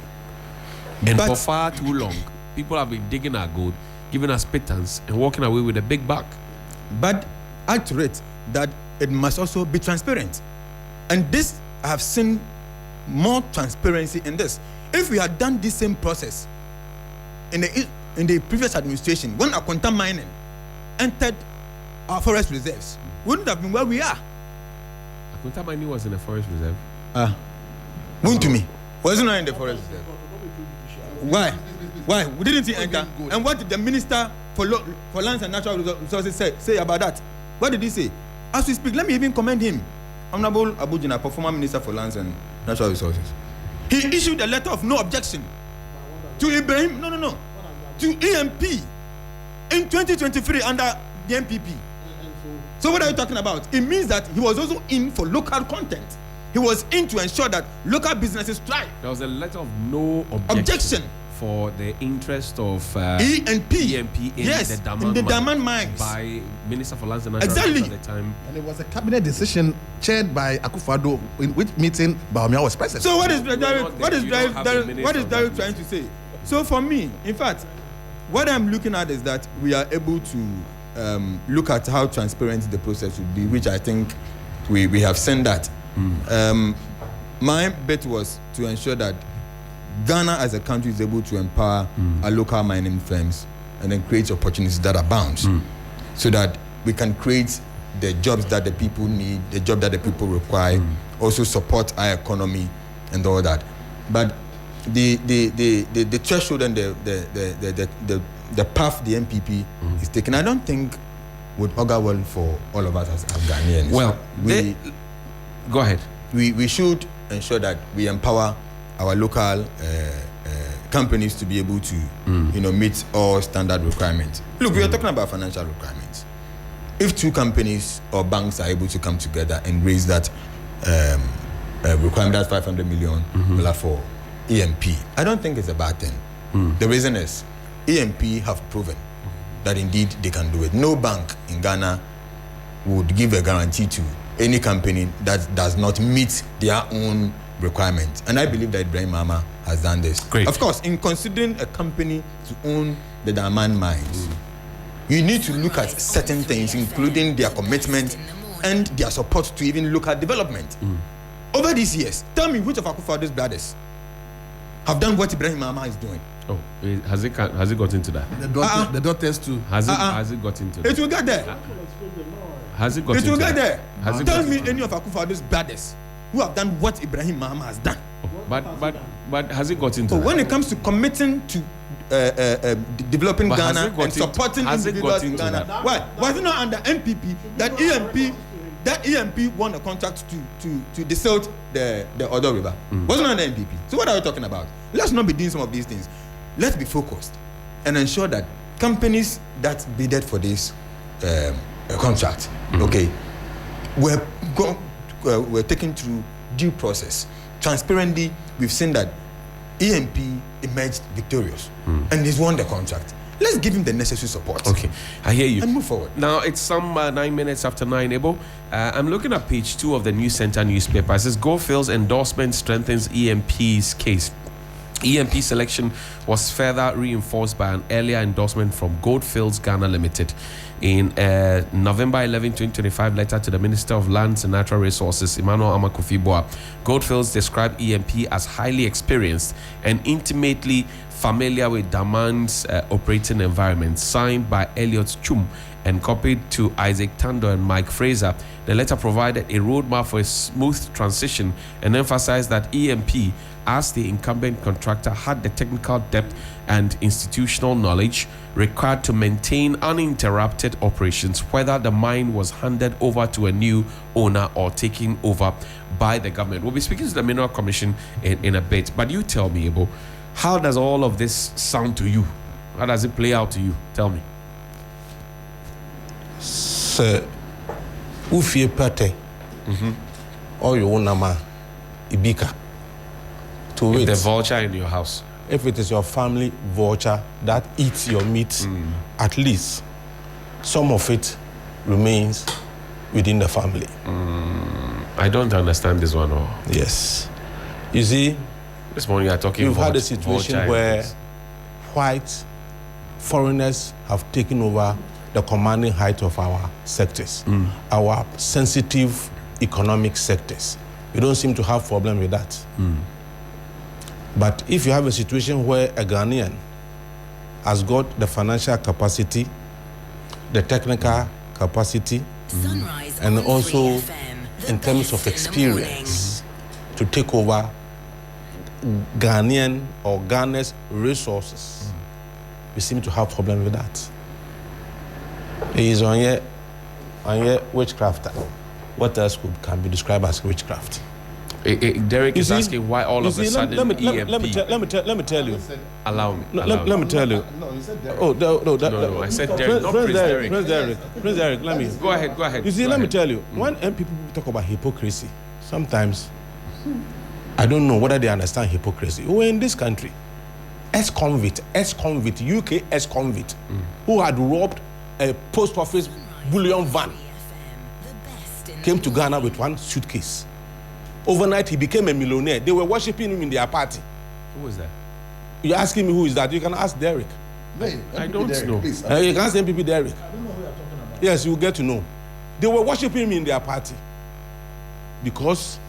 And for far too long, people have been digging our gold, giving us pittance, and walking away with a big buck. But add to it that it must also be transparent. And this, I have seen more transparency in this. If we had done this same process in the previous administration, when Akonta Mining entered our forest reserves, wouldn't have been where we are. Akonta Mining was in a forest reserve. Wouldn't to me. Wasn't I in the forest reserve? Why? Why? Didn't he enter? And what did the Minister for Lands and Natural Resources say about that? What did he say? As we speak, let me even commend him. Honorable Abu Jina, former Minister for Lands and Natural Resources. He issued a letter of no objection to Ibrahim, to EMP in 2023 under the MPP. So what are you talking about? It means that he was also in for local content. He was in to ensure that local businesses thrive. There was a letter of no objection for the interest of EMP in the Daman mines by Minister for Lands and Natural Resources at the time. And it was a cabinet decision chaired by Akufo-Addo, in which meeting Bawumia was present. So what is Derek trying to say? So for me, in fact, what I'm looking at is that we are able to look at how transparent the process would be, which I think we have seen that. My bit was to ensure that Ghana as a country is able to empower our local mining firms and then create opportunities that abound, so that we can create the jobs that the people need, the job that the people require, also support our economy and all that. But the threshold and the path the MPP is taking, I don't think would augur well for all of us as Ghanaians. Well, go ahead. We should ensure that we empower our local companies to be able to, meet all standard requirements. Look, we are talking about financial requirements. If two companies or banks are able to come together and raise that requirement, that's $500 million for EMP, I don't think it's a bad thing. The reason is EMP have proven that indeed they can do it. No bank in Ghana would give a guarantee to any company that does not meet their own requirements. And I believe that Ibrahim Mahama has done this. Great. Of course, in considering a company to own the Daman mines, you need to look at certain things, including their commitment and their support to even local development. Over these years, tell me which of Akufo-Addo's brothers have done what Ibrahim Mahama is doing. Oh, has it got into that? The daughters too. Has it got into that? It will get there. Has it got It into will that? get there. Tell me into any of Akufo-Addo's brothers who have done what Ibrahim Mahama has done. But has it got into that? When it comes to committing to developing But has Ghana it got and supporting has it individuals got in into Ghana, that? why was it not under MPP that EMP won a contract to desilt the Odo River? Wasn't under MPP. So what are we talking about? Let's not be doing some of these things. Let's be focused and ensure that companies that bidded for this contract, were taken through due process. Transparently, we've seen that EMP emerged victorious and he's won the contract. Let's give him the necessary support. Okay, I hear you. And move forward. Now, it's some 9 minutes after 9, Ebo. I'm looking at page 2 of the News Center newspaper. It says, Goldfields endorsement strengthens EMP's case. EMP selection was further reinforced by an earlier endorsement from Goldfields Ghana Limited. In November 11, 2025 letter to the Minister of Lands and Natural Resources, Emmanuel Amakofi-Boa, Goldfields described EMP as highly experienced and intimately familiar with Daman's operating environment, signed by Elliot Chum and copied to Isaac Tando and Mike Fraser. The letter provided a roadmap for a smooth transition and emphasized that EMP, as the incumbent contractor, had the technical depth and institutional knowledge required to maintain uninterrupted operations, whether the mine was handed over to a new owner or taken over by the government. We'll be speaking to the Mineral Commission in a bit, but you tell me, Ebo, how does all of this sound to you? How does it play out to you? Tell me. Sir, Ufie Pate, or your own nama, Ibika. To If wait. the vulture in your house. If it is your family vulture that eats your meat, at least some of it remains within the family. I don't understand this one. Or Yes. You see, this morning you are talking. you've had a vulture situation where in white foreigners have taken over the commanding height of our sectors, our sensitive economic sectors. We don't seem to have problem with that. But if you have a situation where a Ghanaian has got the financial capacity, the technical capacity, Sunrise and on also 3FM, the in terms best of in the experience to take over Ghanaian or Ghana's resources, we seem to have problem with that. He is on here witchcraft. What else can be described as witchcraft? Derek You is see- asking why all you of a see, sudden let me tell you. Allow me. No, allow let me me. tell you. No, you said Derek. Oh, No, I said Derek, not Prince Derek. Prince Derek, let me. Go ahead. You see, Go let me ahead. tell you, when people talk about hypocrisy, sometimes I don't know whether they understand hypocrisy. We're in this country, ex-convict, UK ex-convict, who had robbed a post office bullion van, came to Ghana with one suitcase. Overnight, he became a millionaire. They were worshiping him in their party. Who was that? You're asking me who is that? You can ask Derek. I don't know. You can ask MPP Derek. I don't know who you're talking about. Yes, you get to know. They were worshiping him in their party. Because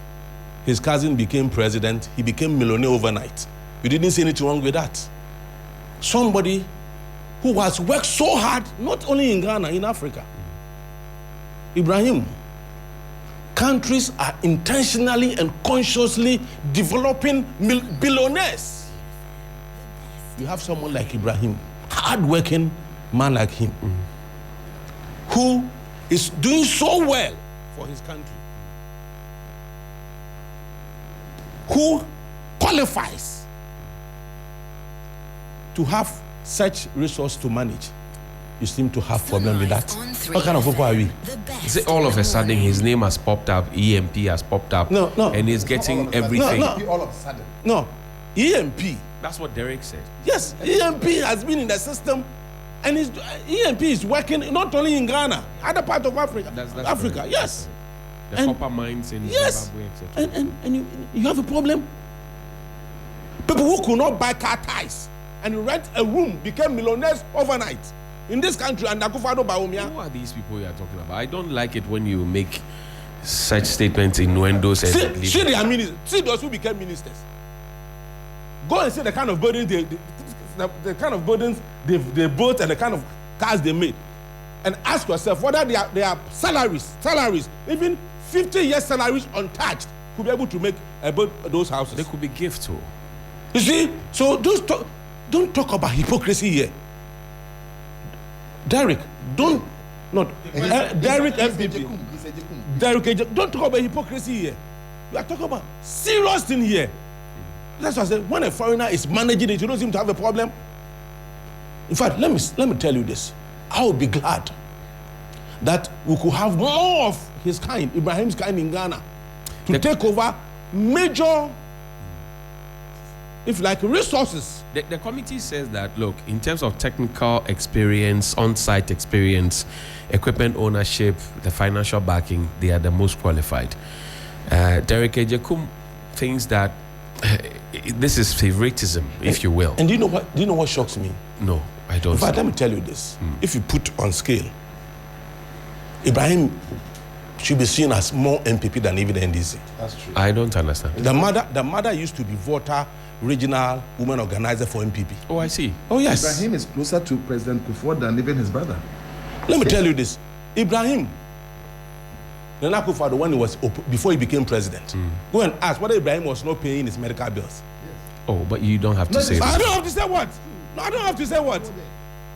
his cousin became president, he became millionaire overnight. You didn't see anything wrong with that. Somebody who has worked so hard, not only in Ghana, in Africa. Ibrahim, countries are intentionally and consciously developing billionaires. You have someone like Ibrahim, hard-working man like him, who is doing so well for his country, who qualifies to have such resource to manage. You seem to have problem with that. What kind of people are we? Is it all of a sudden his name has popped up, EMP has popped up, No. and he's getting everything? No. All of a sudden. No, EMP. That's what Derek said. Yes, EMP has been in the system, and EMP is working not only in Ghana, other part of Africa. That's Africa, correct. yes. The And- copper mines in Yes, Zimbabwe, etc. and you have a problem. People who could not buy car ties and rent a room became millionaires overnight in this country, and Akufo-Addo Bawumia. Who are these people you are talking about? I don't like it when you make such statements, innuendos, and See their ministers. See those who became ministers. Go and see the kind of burdens the kind of burdens they built and the kind of cars they made, and ask yourself whether their salaries, even 50 years salaries untouched, could be able to make those houses. They could be gifts, too. You see, so don't talk about hypocrisy here. Derek, Derek MPP. Derek, don't talk about hypocrisy here. We are talking about serious thing here. That's why I said when a foreigner is managing it, you don't seem to have a problem. In fact, let me tell you this. I would be glad that we could have more of his kind, Ibrahim's kind in Ghana, to take over major, if like, resources. The committee says that, look, in terms of technical experience, on-site experience, equipment ownership, the financial backing, they are the most qualified. Derek Ejekum thinks that this is favoritism, if you will. And do you know what shocks me? No, I don't. In fact, let me tell you this. If you put on scale, Ibrahim should be seen as more MPP than even the NDC. That's true. I don't understand. The mother used to be voter regional women organizer for MPP. Oh, I see. Oh, yes. Ibrahim is closer to President Kufuor than even his brother. Let me tell you this. Ibrahim, Nana Akufo-Addo, when he was before he became president, go and ask whether Ibrahim was not paying his medical bills. Oh, but you don't have to say I that. don't have to say what. No, I don't have to say what.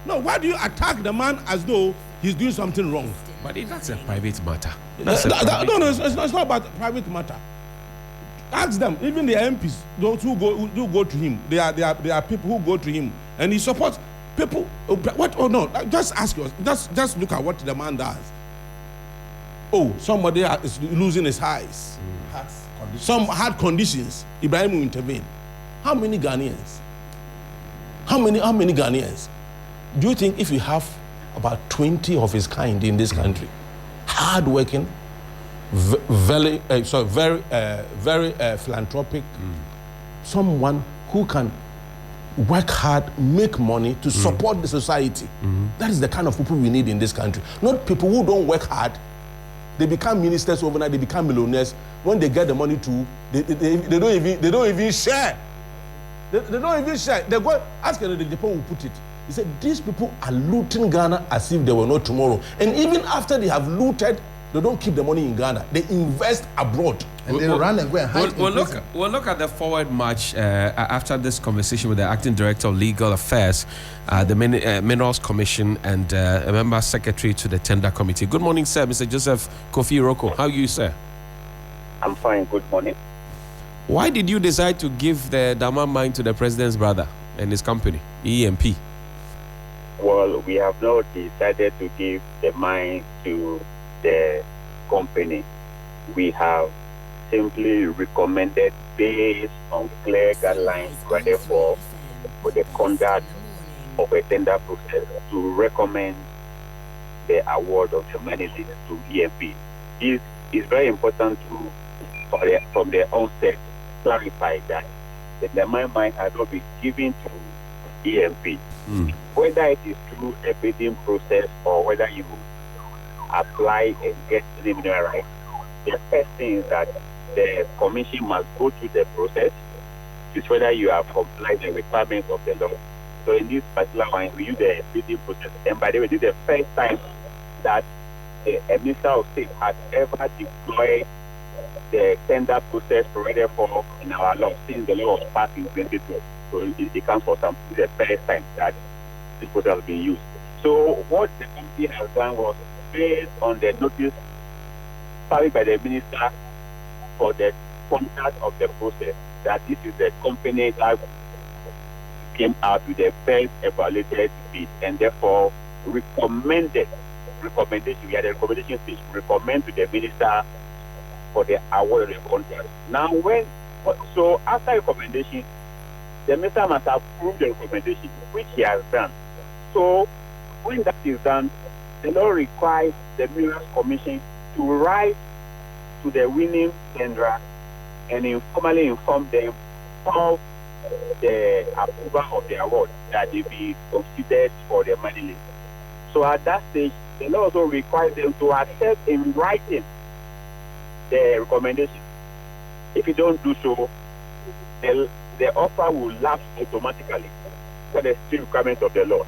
No, why do you attack the man as though he's doing something wrong? But that's a private matter. No, it's not about private matter. Ask them. Even the MPs, those who go to him, they are people who go to him, and he supports people. What? Oh no! Just ask us. Just look at what the man does. Oh, somebody is losing his eyes. Some heart conditions. Ibrahim will intervene. How many Ghanaians? How many Ghanaians? Do you think if we have about 20 of his kind in this country, hard-working, very philanthropic, someone who can work hard, make money to support the society? That is the kind of people we need in this country. Not people who don't work hard. They become ministers overnight. They become millionaires. When they get the money too, they don't even share. They don't even share. They go ask the Japan who put it. He said these people are looting Ghana as if there were no tomorrow. And even after they have looted, they don't keep the money in Ghana. They invest abroad. And they run and go and hide. We'll look at the forward march after this conversation with the acting director of legal affairs, the Minerals Commission, and a member secretary to the tender committee. Good morning, sir. Mr. Joseph Kofi Roko. How are you, sir? I'm fine. Good morning. Why did you decide to give the Daman mine to the president's brother and his company, EMP? Well, we have not decided to give the mine to the company. We have simply recommended, based on clear guidelines ready for the conduct of a tender process, to recommend the award of the money to EMP. It is very important to, from the onset, clarify that the mine has not been given to EMP. Whether it is through a bidding process or whether you apply and get preliminary rights, the first thing is that the commission must go through the process to see whether you have complied the requirements of the law. So in this particular one, we use the bidding process. And by the way, this is the first time that a minister of state has ever deployed the tender process provided for in our law since the law was passed in 2012. So it counts for some. This is the first time that this process has been used. So what the committee has done was, based on the notice filed by the minister for the conduct of the process, that this is the company that came out with the best evaluated bid, and therefore we had a recommendation stage, recommend to the minister for the award of the contract. Now, so after recommendation, the minister must approve the recommendation, which he has done. So when that is done, the law requires the Minerals Commission to write to the winning tenderer and informally inform them of the approval of the award, that they be considered for the money list. So at that stage, the law also requires them to accept in writing the recommendation. If you don't do so, the offer will lapse automatically for the strict requirements of the law.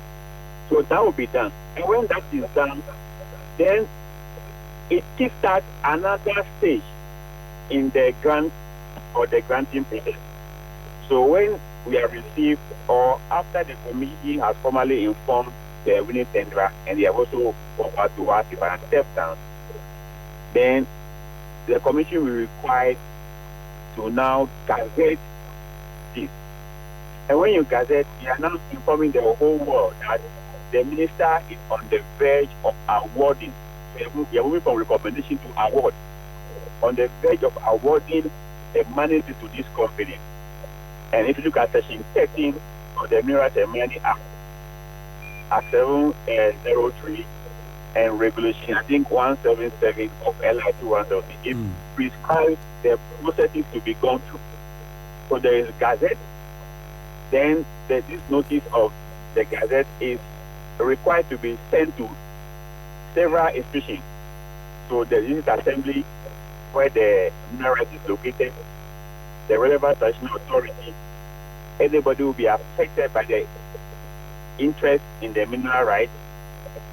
So that will be done. And when that is done, then it kickstarts another stage in the grant or the granting process. So when we have received, or after the committee has formally informed the winning tenderer and they have also offered to us if I acceptance, then the commission will require to now gazette this. And when you gazette, you are now informing the whole world that the minister is on the verge of awarding. So you are moving from recommendation to award. On the verge of awarding the money to this company. And if you look at section 13 of the Minerals and Mining Act, Act 703 and regulation, I think 177 of LI 217, it prescribes the processes to be gone through. So there is gazette, then this notice of the gazette is required to be sent to several institutions. So the unit assembly where the mineral rights is located, the relevant national authority, anybody will be affected by the interest in the mineral rights.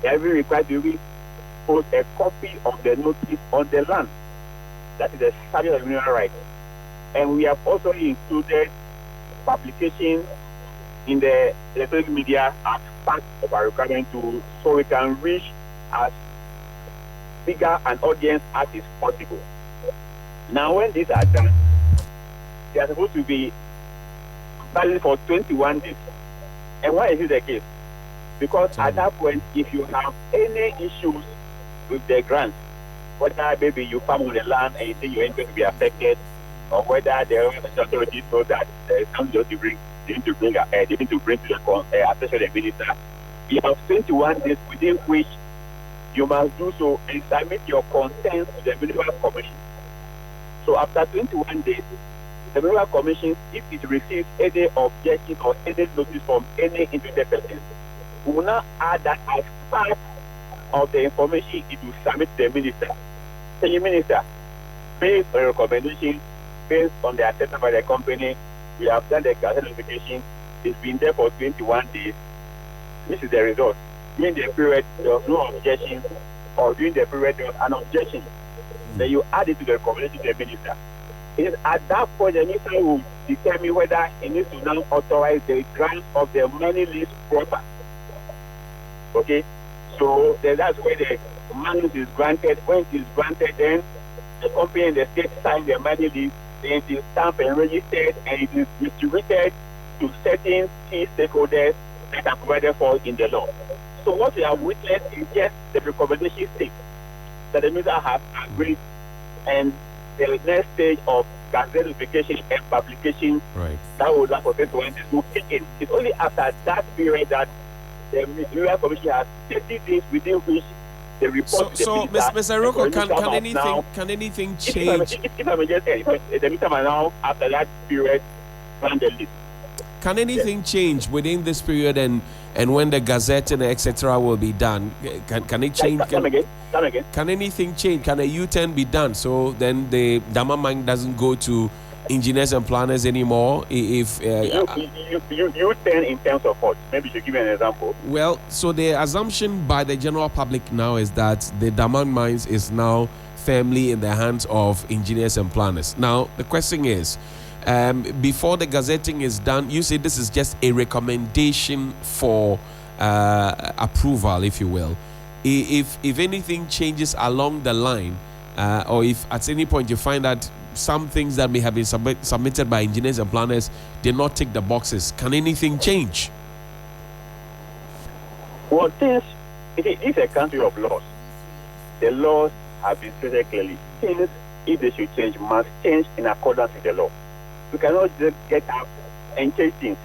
They are required to post a copy of the notice on the land. That is the subject of mineral rights. And we have also included publication in the electronic media as part of our requirement to, so we can reach as bigger an audience as is possible. Now, when these are done, they are supposed to be valid for 21 days. And why is this the case? Because at that point, if you have any issues with the grant, whether maybe you farm on the land and you think your interest will be affected, or whether the authorities know that there is something to bring, they need to bring to the attention of the minister. You have 21 days within which you must do so and submit your concerns to the Mineral Commission. So after 21 days, the Mineral Commission, if it receives any objection or any notice from any interested person, will now add that as part of the information it will submit to the minister. Say, Minister, based on your recommendation, based on the assessment by the company, we have done the gazette notification. It's been there for 21 days. This is the result. During the period, there was no objection, or during the period, there was an objection. Then you add it to the recommendation to the minister. It is at that point the minister will determine whether he needs to now authorize the grant of the money lease proper. Okay? So that's where the money is granted. When it is granted, then the company and the state sign the money lease, then it is stamped and registered, and it is distributed to certain key stakeholders that are provided for in the law. So what we have witnessed is just the recommendation stage that the minister has agreed, and the next stage of gazette notification and publication, right, that will last for 21 days will kick in. It's only after that period that the Mineral Commission has 30 days within which the report to the minister. Mr. Roko, can anything change? If I may just say, the minister may now, after that period, run the list. Can anything change within this period, and when the gazette and etc. will be done? Can it change? Come again. Can anything change? Can a U-turn be done so then the Daman Mine doesn't go to engineers and planners anymore? If U-turn in terms of what? Maybe you should give me an example. Well, so the assumption by the general public now is that the Daman Mines is now firmly in the hands of engineers and planners. Now the question is, before the gazetting is done, you say this is just a recommendation for approval, if you will. If anything changes along the line, or if at any point you find that some things that may have been submitted by engineers and planners did not tick the boxes, can anything change? Well, this is a country of laws. The laws have been stated clearly. Things, if they should change, must change in accordance with the law. We cannot just get up and change things.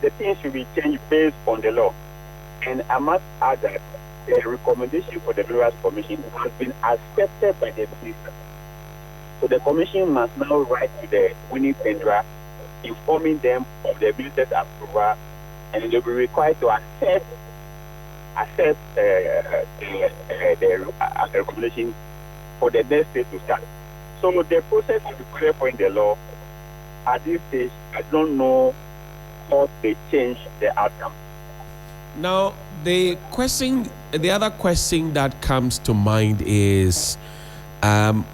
The things should be changed based on the law. And I must add that the recommendation for the Minerals Commission has been accepted by the minister. So the commission must now write to the winning tenderer, informing them of the minister's approval, and they will be required to accept the recommendation for the next stage to start. So the process is required for in the law. At this stage, I don't know how they change the outcome. Now, the other question that comes to mind is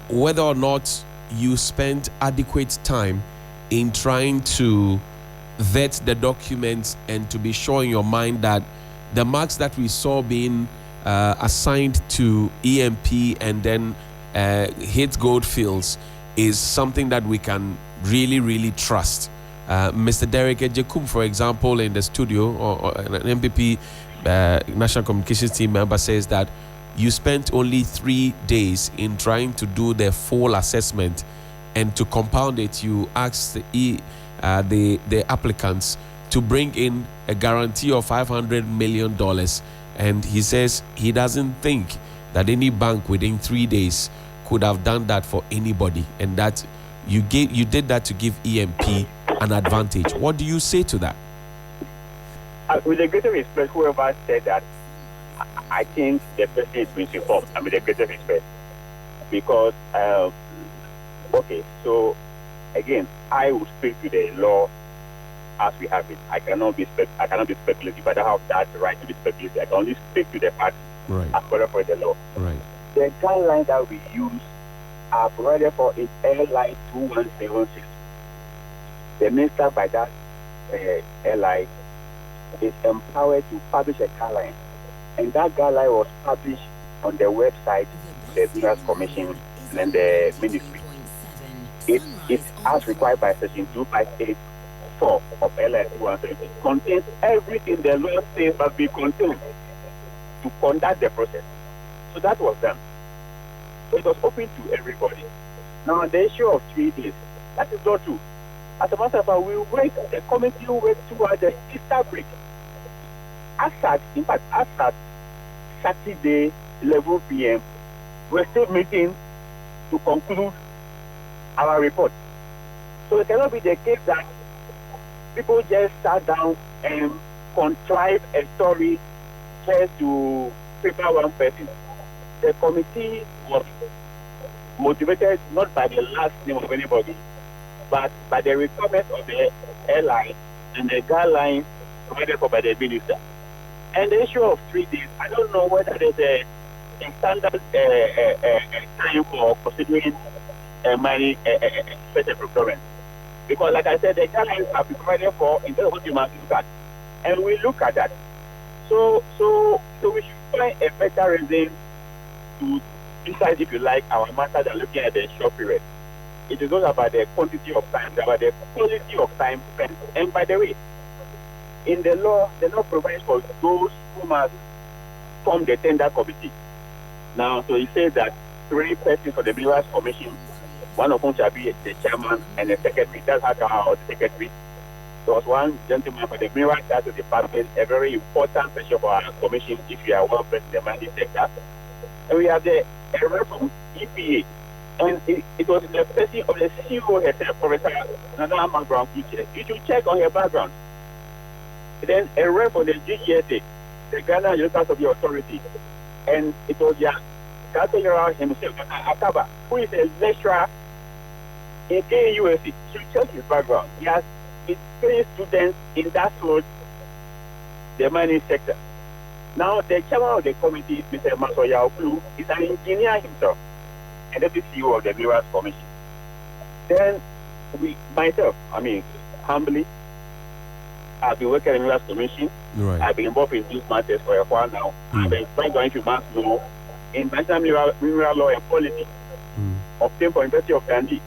whether or not you spent adequate time in trying to vet the documents and to be sure in your mind that the marks that we saw being assigned to EMP and then hit Goldfields is something that we can really, really trust. Mr. Derek Ejekum, for example, in the studio, or an MPP National Communications Team member, says that you spent only 3 days in trying to do the full assessment, and to compound it, you asked the applicants to bring in a guarantee of $500 million, and he says he doesn't think that any bank within 3 days could have done that for anybody, and that you did that to give EMP an advantage. What do you say to that? With the greatest respect, whoever said that, I think the person is misinformed. I mean, the greatest respect. because okay, so again, I will speak to the law as we have it. I cannot be speculative. I don't have that right to be speculative. I can only speak to the facts as per the law. Right. The guidelines that we use are provided for in airline 2176. The minister by that airline is empowered to publish a guideline, and that guideline was published on the website, the Minerals Commission and the ministry. It as required by section 2584 of airline 2176 contains everything the law says must be contained to conduct the process. So that was done. So it was open to everybody. Now the issue of 3 days, that is not true. As a matter of fact, the committee worked towards the Easter break. As at Saturday, 11 p.m., we're still meeting to conclude our report. So it cannot be the case that people just sat down and contrived a story just to prepare one person. The committee was motivated not by the last name of anybody, but by the requirements of the airline and the guidelines provided for by the minister. And the issue of 3 days, I don't know whether there's a standard time for considering money special procurement. Because like I said, the guidelines have been provided for in terms of what you must look at. And we look at that. So we should find a better reason to decide, if you like, our matter than looking at the short period. It is not about the quantity of time, it's about the quality of time spent. And by the way, in the law provides for those who must form the tender committee. Now, so it says that 3 persons for the Minerals Commission, one of whom shall be the chairman and the secretary. That's how come out the secretary. There was one gentleman for the Minerals Department, a very important person for our commission if you are well versed in the mining sector. And we have the rep from EPA. And it was in the person of the CEO herself, Professor Nana Brown. You should check on her background. Then a rep from the GGSA, the Ghana Geological Authority. And it was the Director General himself, Akaba, who is a lecturer in KUSC. You should check his background. He has trained students in that field, the mining sector. Now, the chairman of the committee, Mr. Masoya Okulu, is an engineer himself, and that's the CEO of the Minerals Commission. Then, humbly, I've been working at the Minerals Commission. Right. I've been involved in these matters for a while now. I've been trying to mass law in international mineral law and policy, obtained from University of Dundee.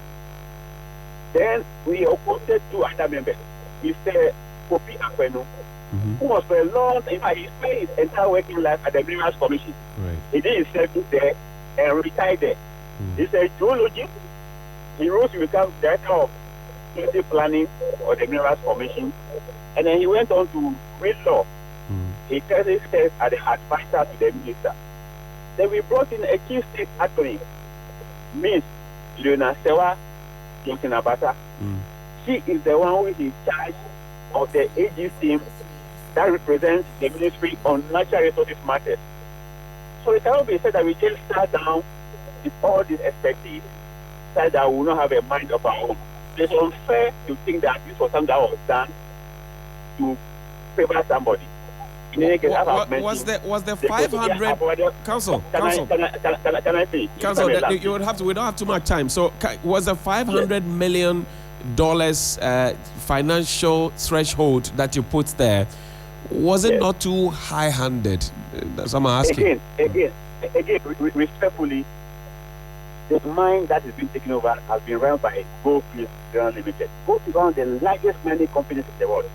Then we appointed 2 other members. Mr. Kofi Akwenu, who was for a long time, he spent his entire working life at the Minerals Commission. Right. He did his service there and retired there. He's a geologist. He rose to become director of community planning for the Minerals Commission. And then he went on to read law. He currently serves as the advisor to the minister. Then we brought in a key state attorney, Miss Leona Sewa Johnson Abata. She is the one who is in charge of the AG team that represents the Ministry on Natural Resources Matters. So it cannot be said that we just sat down with all this expertise, said that we will not have a mind of our own. It's unfair to think that this was something that was done to favor somebody. In any case, was the 500 council? Can I finish? Council, you would have to. We don't have too much time. So, was the $500 million financial threshold that you put there, was it not too high-handed? That's what I'm asking. Again, respectfully, the mine that has been taken over has been run by Goldfields Ghana Limited. Goldfields is one of the largest mining companies in the world.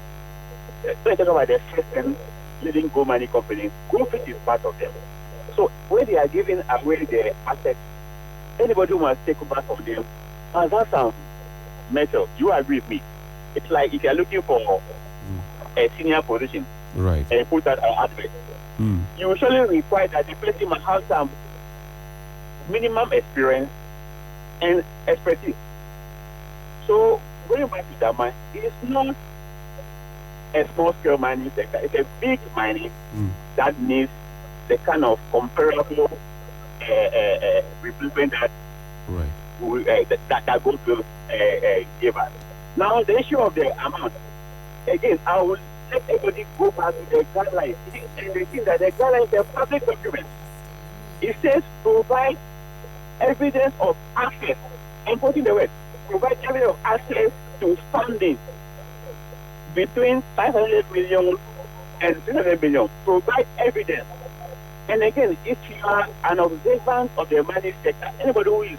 Talk about the first and leading gold mining companies. Goldfields is part of them. So when they are giving away their assets, anybody who must take over from them must have some metal. You agree with me? It's like if you are looking for a senior position, right, and you put that on advert, you usually require that the person must have some minimum experience and expertise. So going back to that mine, it is not a small scale mining sector. It's a big mining that needs the kind of comparable replacement that that goes to give us. Now, the issue of the amount, again, I will let everybody go back to the guidelines. And they think that the guidelines is a public document. It says provide evidence of access. I'm putting the word. Provide evidence of access to funding between 500 million and 300 million. Provide evidence. And again, if you are an observant of the money sector, anybody who is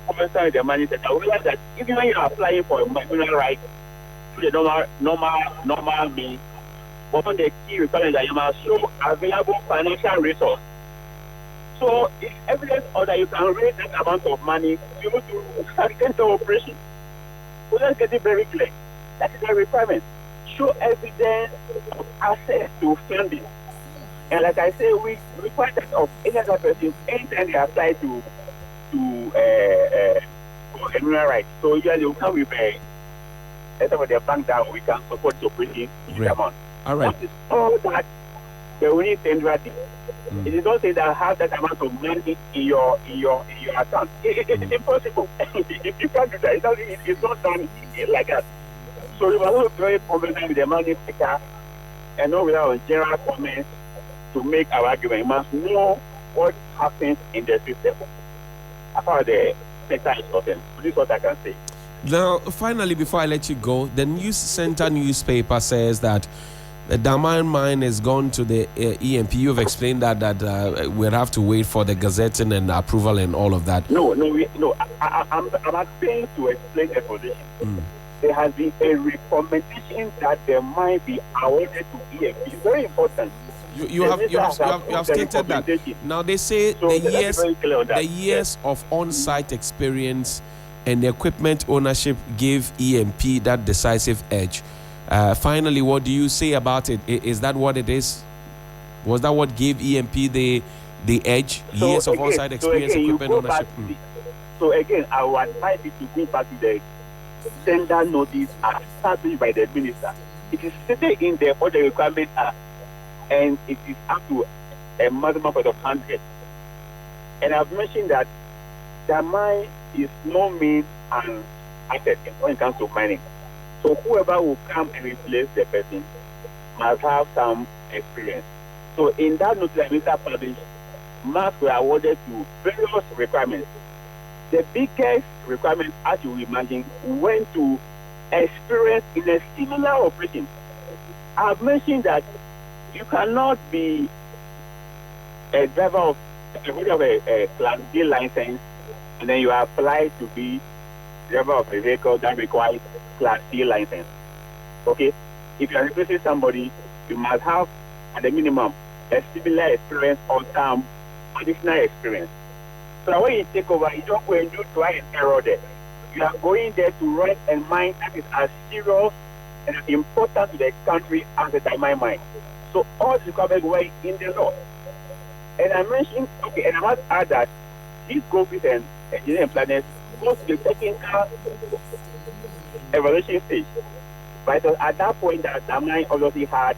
concerned with the money sector will realize that even when you are applying for a human right through the normal means, one of the key requirements that you must show available financial resource. So it's evidence that you can raise that amount of money to sustain the operation. So let's get it very clear. That is the requirement. Show evidence of access to funding. And like I say, we require that of any other person anytime they apply to human rights. So usually we come with the bank that we can support the operation in this amount. All right. What is all that the only central thing? It is not saying that have that amount of money in your account. It's impossible. If you can't do that, it's not done like that. So we must be very confident with the money sector and not without general comments to make our argument. You must know what happens in the system as far as the sector is concerned. This is what I can say. Now, finally, before I let you go, the News Center newspaper says that the Daman mine has gone to the EMP. You've explained that we'll have to wait for the gazetting and approval and all of that. No. I'm asking to explain the position. There has been a recommendation that the mine be awarded to EMP. It's very important. You have stated that. Now they say so the years of on-site experience and the equipment ownership gave EMP that decisive edge. Finally, what do you say about it? Is that what it is? Was that what gave EMP the edge? So years of again, on-site experience, equipment ownership. So again, I would advise you to go back to the tender notice established by the minister. It is stated in there what the requirements are, and it is up to a maximum of 100. And I've mentioned that the mine is no means an asset when it comes to mining. So whoever will come and replace the person must have some experience. So in that notice that Mr. published, marks were awarded to various requirements. The biggest requirement, as you imagine, went to experience in a similar operation. I've mentioned that you cannot be a driver of a Class D license and then you apply to be driver of a vehicle that requires Class C license. Okay? If you are replacing somebody, you must have, at the minimum, a similar experience or some additional experience. So that when you take over, you don't go and do try and error there. You are going there to run and mine that is as serious and as important to the country as the diamond mine. So all the requirements were in the law. And I mentioned, and I must add that these GOVs and engineering planners go to the technical evaluation stage. But at that point, that the mine obviously had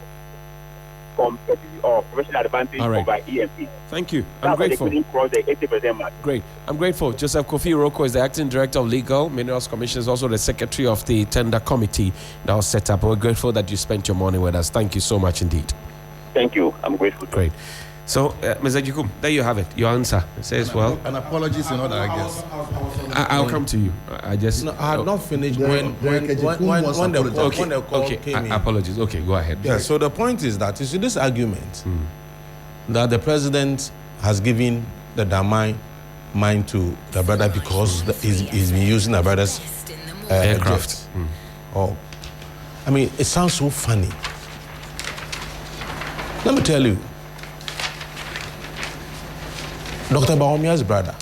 competitive or professional advantage over EMP. Thank you. I'm grateful. They couldn't cross the 80% mark. Great. I'm grateful. Joseph Kofi Iroko is the Acting Director of Legal Minerals Commission, is also the Secretary of the Tender Committee that was set up. We're grateful that you spent your morning with us. Thank you so much indeed. Thank you. I'm grateful. Great. So, Mr. Jikum, there you have it. Your answer. It says, well... And apologies in order, I guess. I'll come to you. I just... No, I had not finished when the call came in. Apologies. Okay, go ahead. Yeah, so the point is that, you see, this argument that the president has given the Damai mine to the brother because he's been using the brother's aircraft. I mean, it sounds so funny. Let me tell you, Dr. Bahomia's brother,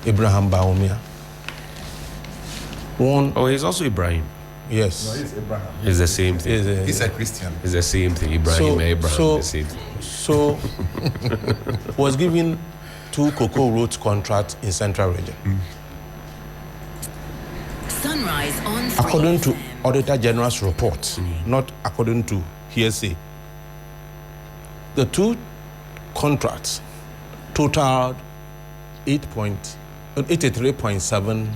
Abraham Bahomia, he's also Ibrahim. Yes. No, he's Abraham. It's the same thing. He's a Christian. It's the same thing. Abraham, the same thing. So, was given 2 cocoa roads contracts in Central Region. Sunrise on 3 According to Auditor General's report, not according to hearsay, the 2 contracts totaled 8.8 83.7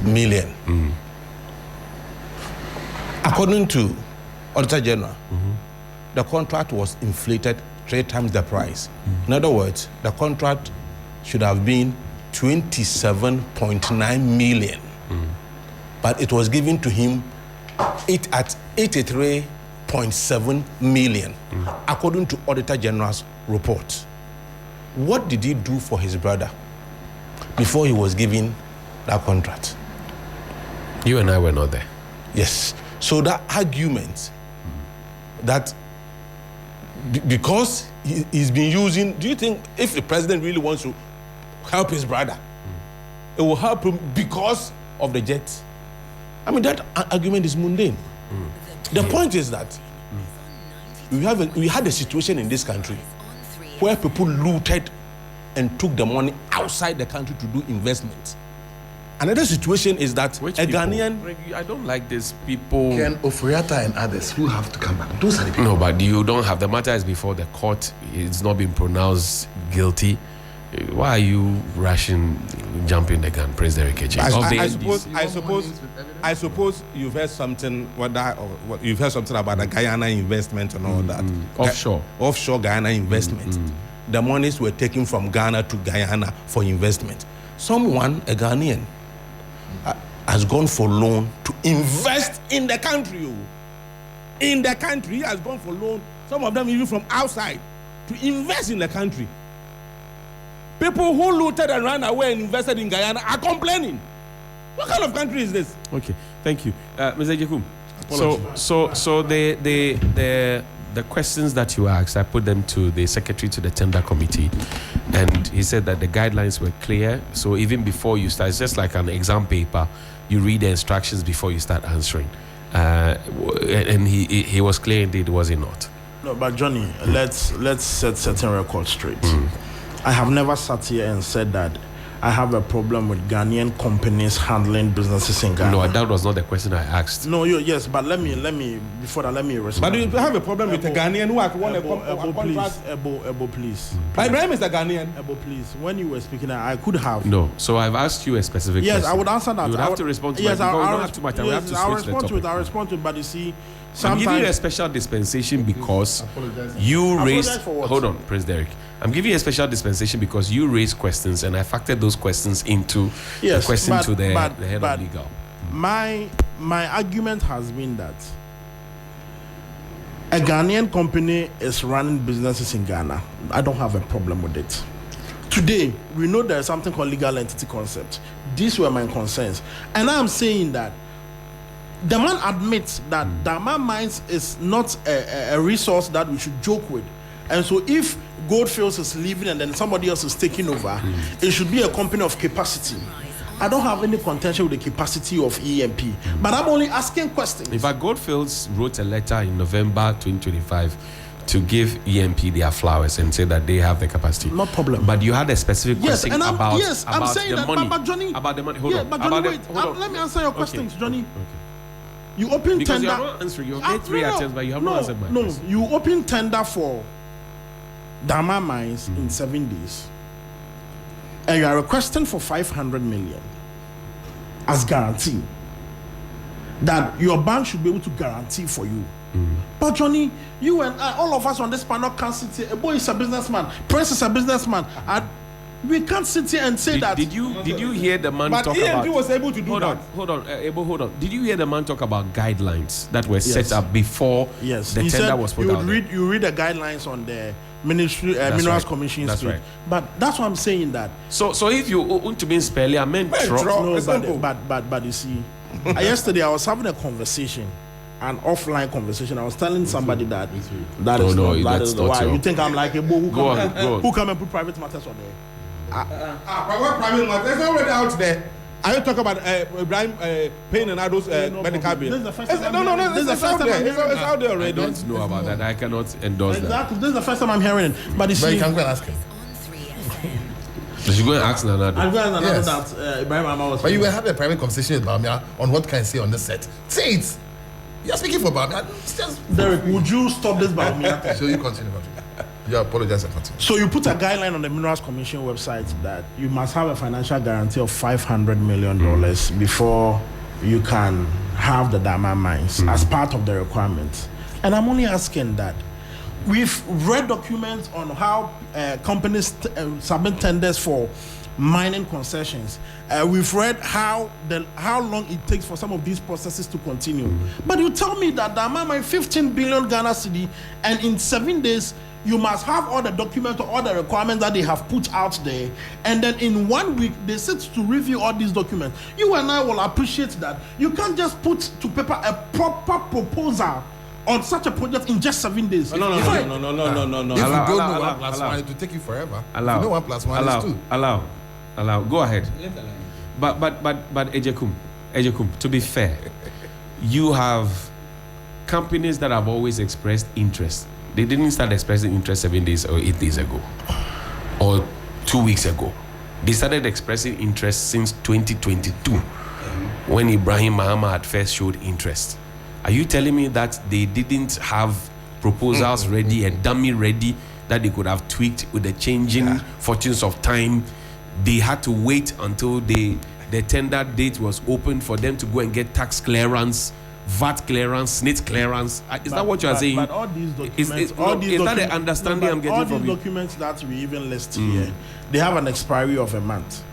million. According to Auditor General, the contract was inflated 3 times the price. In other words, the contract should have been 27.9 million, but it was given to him at 83.7 million, according to Auditor General's report. What did he do for his brother before he was given that contract? You and I were not there. Yes. So that argument that because he's been using, do you think if the president really wants to help his brother, it will help him because of the jet? I mean, that argument is mundane. The point is that we had a situation in this country where people looted and took the money outside the country to do investments. Another situation is that Ghanaian... I don't like these people... Ken Oforiatta and others who have to come back. Those are the people. No, but you don't have... The matter is before the court. It's not been pronounced guilty. Why are you rushing, jumping the gun, President Ekechi? I suppose you've heard something. You've heard something about the Guyana investment and all that. Offshore Guyana investment. The monies were taken from Ghana to Guyana for investment. Someone, a Ghanaian, has gone for loan to invest in the country. In the country, he has gone for loan. Some of them even from outside to invest in the country. People who looted and ran away and invested in Guyana are complaining. What kind of country is this? Okay, thank you, Mr. Jekum. So the questions that you asked, I put them to the secretary to the tender committee, and he said that the guidelines were clear. So even before you start, it's just like an exam paper. You read the instructions before you start answering, and he was clear indeed, was he not? No, but Johnny, let's set certain records straight. I have never sat here and said that I have a problem with Ghanaian companies handling businesses in Ghana. No, that was not the question I asked. No, yes, but let me before that, let me respond. But do you have a problem with a Ghanaian who has won a contract? Ebo, please. Ibrahim is a Ghanaian. Ebo, please. When you were speaking, I could have. No, so I've asked you a specific question. Yes, I would answer that. You would have to respond to yes, it. I'll don't have too much time. We have to switch the topic. I'll respond to it, but you see, I'm giving you a special dispensation because you raised... Hold on, Prince Derek. I'm giving you a special dispensation because you raised questions and I factored those questions into the question to the head of legal. My argument has been that a Ghanaian company is running businesses in Ghana. I don't have a problem with it. Today, we know there's something called legal entity concept. These were my concerns. And I'm saying that the man admits that Daman Mines is not a resource that we should joke with. And so if Goldfields is leaving and then somebody else is taking over, it should be a company of capacity. I don't have any contention with the capacity of EMP, but I'm only asking questions. In fact, Goldfields wrote a letter in November 2025 to give EMP their flowers and say that they have the capacity. No problem. But you had a specific question about I'm saying the that, money. But Johnny, about the money. Hold on. But Johnny, let me answer your questions, Johnny. Okay. You open because tender. You are not answering. You have made 3 attempts, but you have not answered my question. No, you open tender for Daman Mines in 7 days, and you are requesting for 500 million as guarantee that your bank should be able to guarantee for you. But Johnny, you and I, all of us on this panel can't sit here. A boy is a businessman, Prince is a businessman. We can't sit here and say that. Did you hear the man talk EMP about? was able to do that. Hold on. Did you hear the man talk about guidelines that were set up before the tender was put out? You read the guidelines on the Ministry Minerals Commission. That's right. But that's why I'm saying that. So if you want to be spelling, I meant but you see, yesterday I was having a conversation. An offline conversation. I was telling somebody that is why you think I'm like a bull who come and put private matters on there. What private matters? It's already out there. Are you talking about Ibrahim paying and others medical bill? This is out there. It's out there already. I don't know about that. I cannot endorse that. Exactly. This is the first time I'm hearing it. But you can go and ask him. You should go and ask Nanado. I'm going to that Ibrahim Ama was. But you will have a private conversation with Bamia on what can I say on this set. Say it. You're speaking for Bamia. Derek, would you stop this Bamia? So you continue. You apologize and continue. So you put a guideline on the Minerals Commission website that you must have a financial guarantee of $500 million before you can have the diamond mines as part of the requirement. And I'm only asking that. We've read documents on how companies submit tenders for mining concessions. We've read how long it takes for some of these processes to continue. But you tell me that diamond mine 15 billion Ghana cedi, and in 7 days you must have all the documents or all the requirements that they have put out there, and then in 1 week they sit to review all these documents. You and I will appreciate that. You can't just put to paper a proper proposal on such a project in just 7 days. No. If you don't know 1+1, it will take you forever. Allow. If you know 1+1 is 2. Allow. Go ahead. But Ejekum, to be fair, you have companies that have always expressed interest. They didn't start expressing interest 7 days or 8 days ago, or 2 weeks ago. They started expressing interest since 2022, when Ibrahim Mahama had first showed interest. Are you telling me that they didn't have proposals ready and dummy ready that they could have tweaked with the changing fortunes of time? They had to wait until the tender date was open for them to go and get tax clearance, VAT clearance, SNIT clearance. Is that what you are saying? But all these documents, is that the understanding I'm getting from you? All these documents that we even list here, they have an expiry of a month.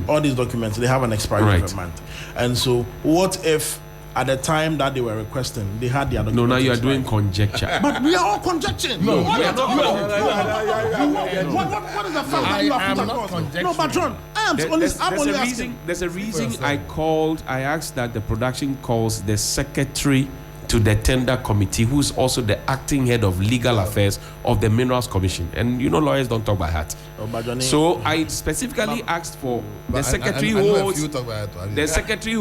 All these documents, they have an expiry of a month. And so, what if at the time that they were requesting, they had their documents? No, now you are doing conjecture. But we are all conjecturing. No, what we are not. What is the fact that you have put across? No, but John, I'm only asking. There's a reason I asked that the production calls the secretary to the tender committee, who's also the acting head of legal affairs of the Minerals Commission. And you know, lawyers don't talk by heart. So I specifically asked for the secretary who holds the secretary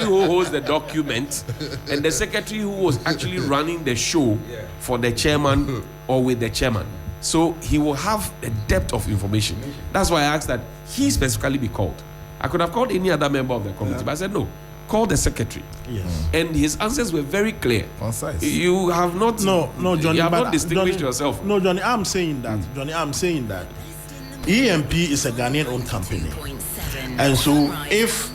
who holds the document, and the secretary who was actually running the show for the chairman or with the chairman. So he will have a depth of information. That's why I asked that he specifically be called. I could have called any other member of the committee, but I said no. Call the secretary. Yes. And his answers were very clear. Concise. You have not Johnny, you have not distinguished yourself. No, Johnny, I'm saying that. EMP is a Ghanaian-owned company. And so if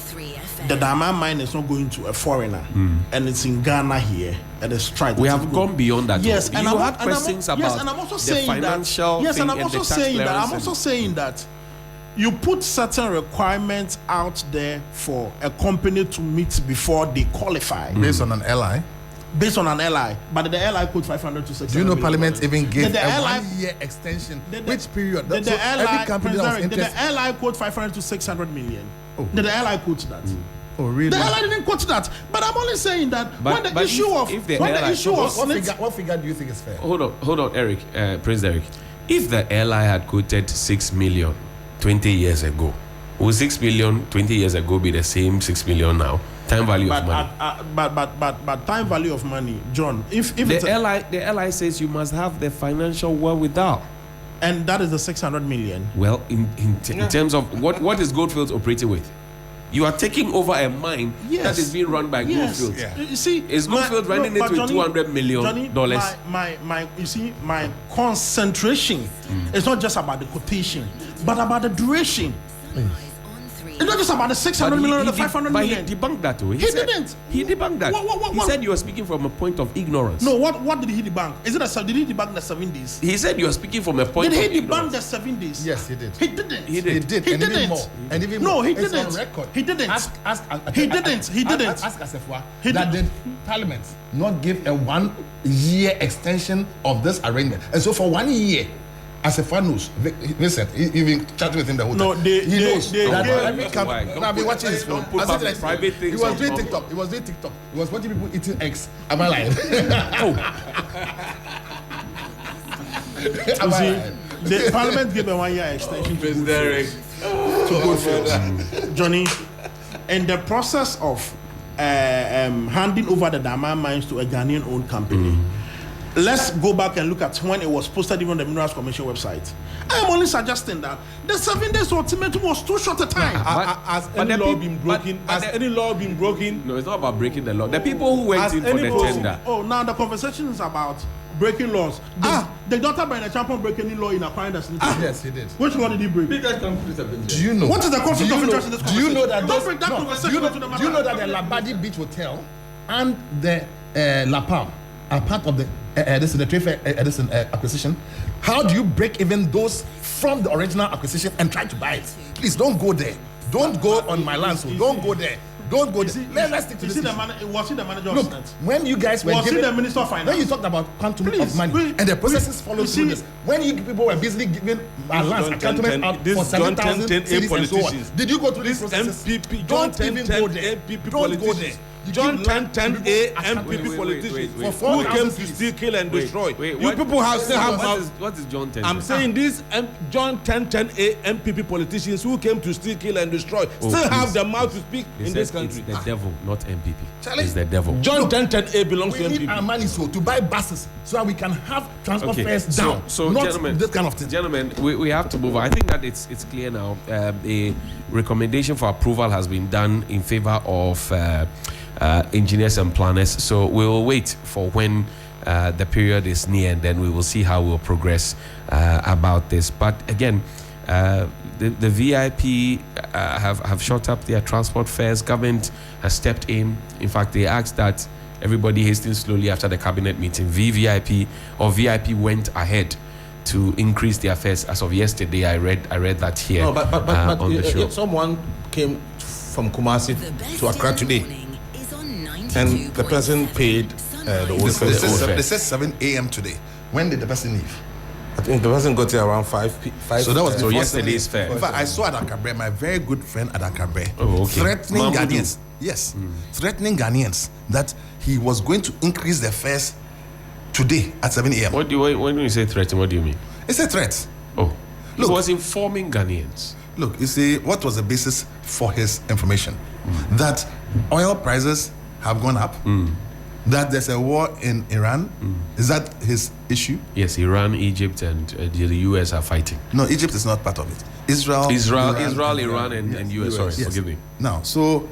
the diamond mine is not going to a foreigner and it's in Ghana here and it's tried. We have gone beyond that. Yes, and you had questions about the financial thing and the tax clearance. I'm also saying that you put certain requirements out there for a company to meet before they qualify. Based on an LI? Based on an LI. But the LI code 500 to 600. Do you know Parliament even gave a LI 1 year extension? Which period? Did the LI quote 500 to 600 million? Did the LI quote that? Oh, really? The LI didn't quote that. But I'm only saying that what figure do you think is fair? Hold on, Eric, Prince Eric. If the LI had quoted 6 million 20 years ago, will 6 million 20 years ago be the same 6 million now? Time value of money. But time value of money, John. If the LI says you must have the financial wherewithal, and that is the 600 million. Well, in terms of what is Goldfields operating with? You are taking over a mine that is being run by Goldfields. Yeah. You see, is Goldfields running it with $200 million? My concentration is not just about the quotation, but about the duration. It's not just about the 600 million or the 500 million. But he debunked that. He didn't. He debunked that. He said you are speaking from a point of ignorance. No, what did he debunk? Did he debunk the 7 days? He said you are speaking from a point of ignorance. Did he debunk the 7 days? Yes, he did. He didn't. He did. And even more. No, he it's didn't. on record. He didn't. Ask he didn't. Ask Asefwa that the Parliament not give a 1 year extension of this arrangement. And so for 1 year, Asefwa knows. Listen, even chatting with him the whole time. He knows that every company. I've been watching his phone. He was doing TikTok. He was watching people eating eggs. Am I lying? The Parliament gave a 1 year extension to Goldfields. Johnny, in the process of handing over the diamond mines to a Ghanaian-owned company, let's go back and look at when it was posted even on the Minerals Commission website. I am only suggesting that the 7 days ultimatum was too short a time. Has any law been broken? Has any law been broken? No, it's not about breaking the law. The people who went in for the tender. Oh, now the conversation is about breaking laws. The Dr. Brian Champion break any law in acquiring the sneakers. Yes, he did. Which law did he break? Do you know? What is the conflict of interest in this conversation? Do you know that? Don't bring that conversation to the matter. Do you know that the Labadi Beach Hotel and the La Palm are part of the this is the trade fair acquisition? How do you break even those from the original acquisition and try to buy it? Please don't go there. Don't go on my land, so don't go there. Don't go there. Let's stick to this. Was he the manager of Look, Senate? when you guys were Was he giving, the Minister of Finance? when you talked about quantum of money and the processes followed through this, when you people were busily giving our lands accountment out for 7,000 cities and so on, did you go through these processes? Don't even go there. Don't go there. John 10:10A MPP politicians who came to steal, kill, and destroy. You people have still have mouths. What is John 10? I'm saying these John 10:10A MPP politicians who came to steal, kill, and destroy still have the mouth to speak in this country. It's the devil, not MPP. It's the devil. John 10:10A belongs to We need MPP. our money to buy buses so that we can have transport fares down. So not gentlemen, this kind of thing. Gentlemen, we have to move on. I think that it's clear now. A recommendation for approval has been done in favor of engineers and planners. So we will wait for when the period is near, and then we will see how we'll progress about this. But again, the VIP have shot up their transport fares. Government has stepped in. In fact, they asked that everybody hasten slowly after the cabinet meeting. VIP went ahead to increase their fares. As of yesterday, I read that here. No, but on the show. Someone came from Kumasi to Accra today, and the person paid the old fare. They said 7 a.m. today. When did the person leave? I think the person got here around 5. So that was So before yesterday's 7 a.m. fare. In fact, I saw Adakabre, my very good friend Adakabre, okay. threatening Mamudu. Ghanaians. Yes, threatening Ghanaians that he was going to increase the fares today at 7 a.m. When you say threaten, what do you mean? It's a threat. Oh, Look. he was informing Ghanaians. Look, you see, what was the basis for his information? That oil prices have gone up, that there's a war in Iran. Is that his issue? Yes, Iran, Egypt, and the US are fighting. No, Egypt is not part of it. Israel, Iran, and US. Sorry, Yes. forgive me. Now, so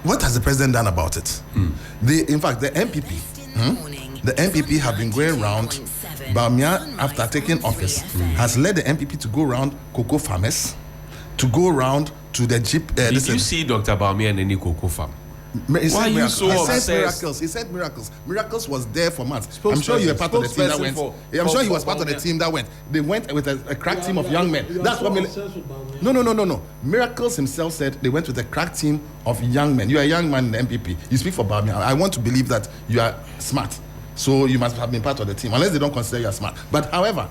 what has the president done about it? In fact, the MPP have been going around. Bawumia, after taking office, has led the MPP to go around cocoa farmers, to go around to the jeep. Did you see Dr. Bawumia in any cocoa farm? He Why are you so obsessed? He said miracles. Miracles was there for months. I'm sure you were part of the team that went. I'm sure he was part of the team that went. They went with a crack team of young men. That's what. No. Miracles himself said they went with a crack team of young men. You are a young man in the MPP. You speak for Bawumia. I want to believe that you are smart. So you must have been part of the team, unless they don't consider you as smart. But however,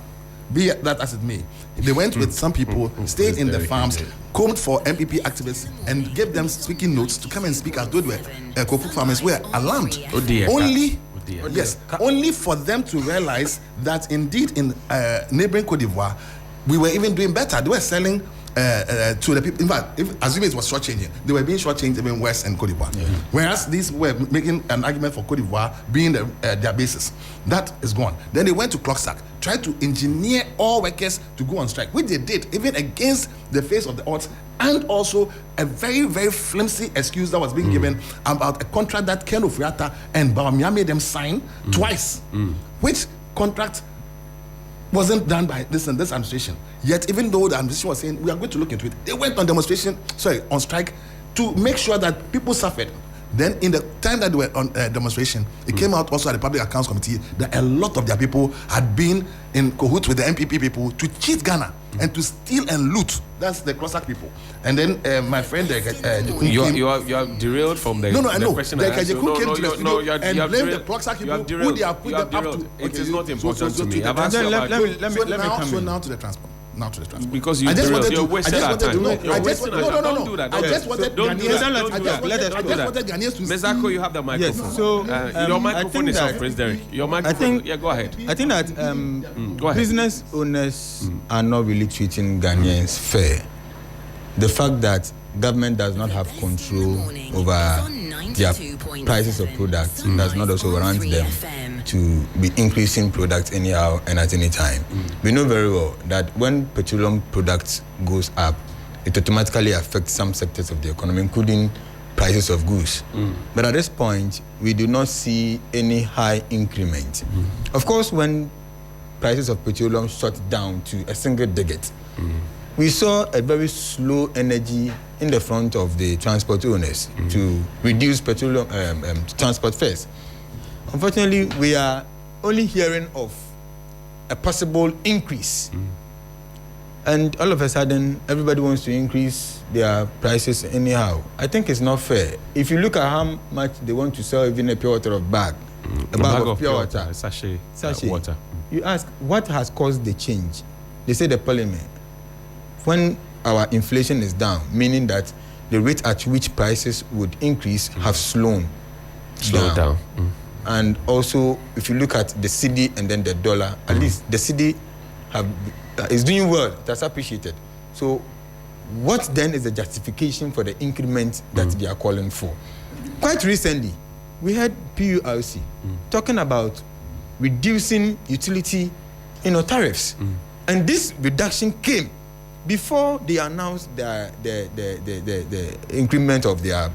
be that as it may, they went with some people, stayed in the farms, combed for MPP activists, and gave them speaking notes to come and speak as though they were cocoa farmers were alarmed. Only for them to realize that indeed in neighboring Cote d'Ivoire, we were even doing better. They were selling to the people. In fact, assuming it was shortchanging, they were being shortchanged even worse in Cote d'Ivoire. Whereas these were making an argument for Cote d'Ivoire being their basis. That is gone. Then they went to Clocksack, tried to engineer all workers to go on strike, which they did, even against the face of the odds, and also a very, very flimsy excuse that was being given about a contract that Ken Ofori-Atta and Bawumia made them sign twice, which contract wasn't done by this administration. Yet, even though the administration was saying we are going to look into it, they went on strike to make sure that people suffered. Then, in the time that they were on demonstration, it came out also at the Public Accounts Committee that a lot of their people had been in cahoots with the MPP people to cheat Ghana and to steal and loot. That's the Clocksack people. And then my friend, you are derailed from the question. The Kajeku came to the studio and blamed the Clocksack people who they have put them up to. It is not important to me. I've asked you about it. So now to the transport. Because you wasted our time. Don't do that. I just wanted Ghanaians to Ms. Ako, you have the microphone. Yes, so your microphone is off, Prince Derek. Your microphone. Go ahead. I think that business owners are not really treating Ghanaians fair. The fact that government does not have control over their prices of products does not also warrant them to be increasing products anyhow and at any time. We know very well that when petroleum products goes up, it automatically affects some sectors of the economy, including prices of goods. But at this point, we do not see any high increment. Of course, when prices of petroleum shot down to a single digit, we saw a very slow energy in the front of the transport owners to reduce petroleum transport fares. Unfortunately, we are only hearing of a possible increase. And all of a sudden, everybody wants to increase their prices anyhow. I think it's not fair. If you look at how much they want to sell even a pure water of bag, a bag of pure water, sachet water. You ask, what has caused the change? They say the polymer. When our inflation is down, meaning that the rate at which prices would increase have slowed down. And also, if you look at the cedi and then the dollar, at least the cedi is doing well. That's appreciated. So, what then is the justification for the increment that they are calling for? Quite recently, we had PURC talking about reducing utility, tariffs, and this reduction came before they announced the increment of their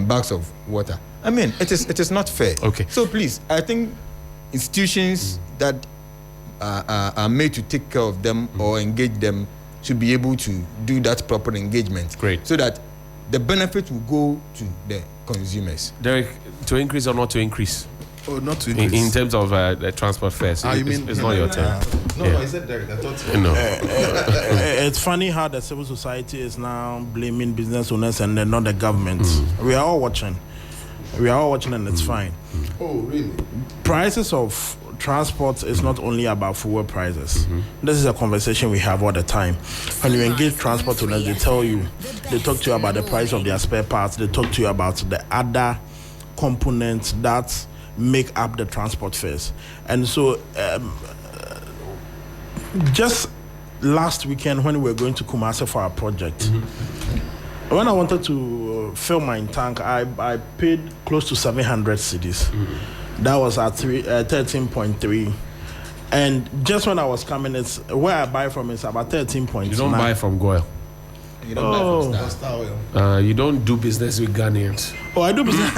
bags of water. I mean, it is not fair. Okay. So please, I think institutions that are made to take care of them or engage them should be able to do that proper engagement. Great. So that the benefit will go to the consumers. Derek, to increase or not to increase? Oh, not to increase. In terms of the transport fares. It's not your turn. No, I said Derek. I thought no. It's funny how the civil society is now blaming business owners and then not the government. We are all watching. And it's fine. Oh, really? Prices of transport is not only about fuel prices. This is a conversation we have all the time. When you engage transport owners, they talk to you about the price of their spare parts. They talk to you about the other components that make up the transport fares. And so just last weekend when we were going to Kumasi for our project, when I wanted to fill my tank, I paid close to 700 cedis. That was at 13.3. And just when I was coming, it's where I buy from is about 13.9. You don't buy from Goyle. You don't buy from Star Oil. You don't do business with Ghanaians. Oh, I do business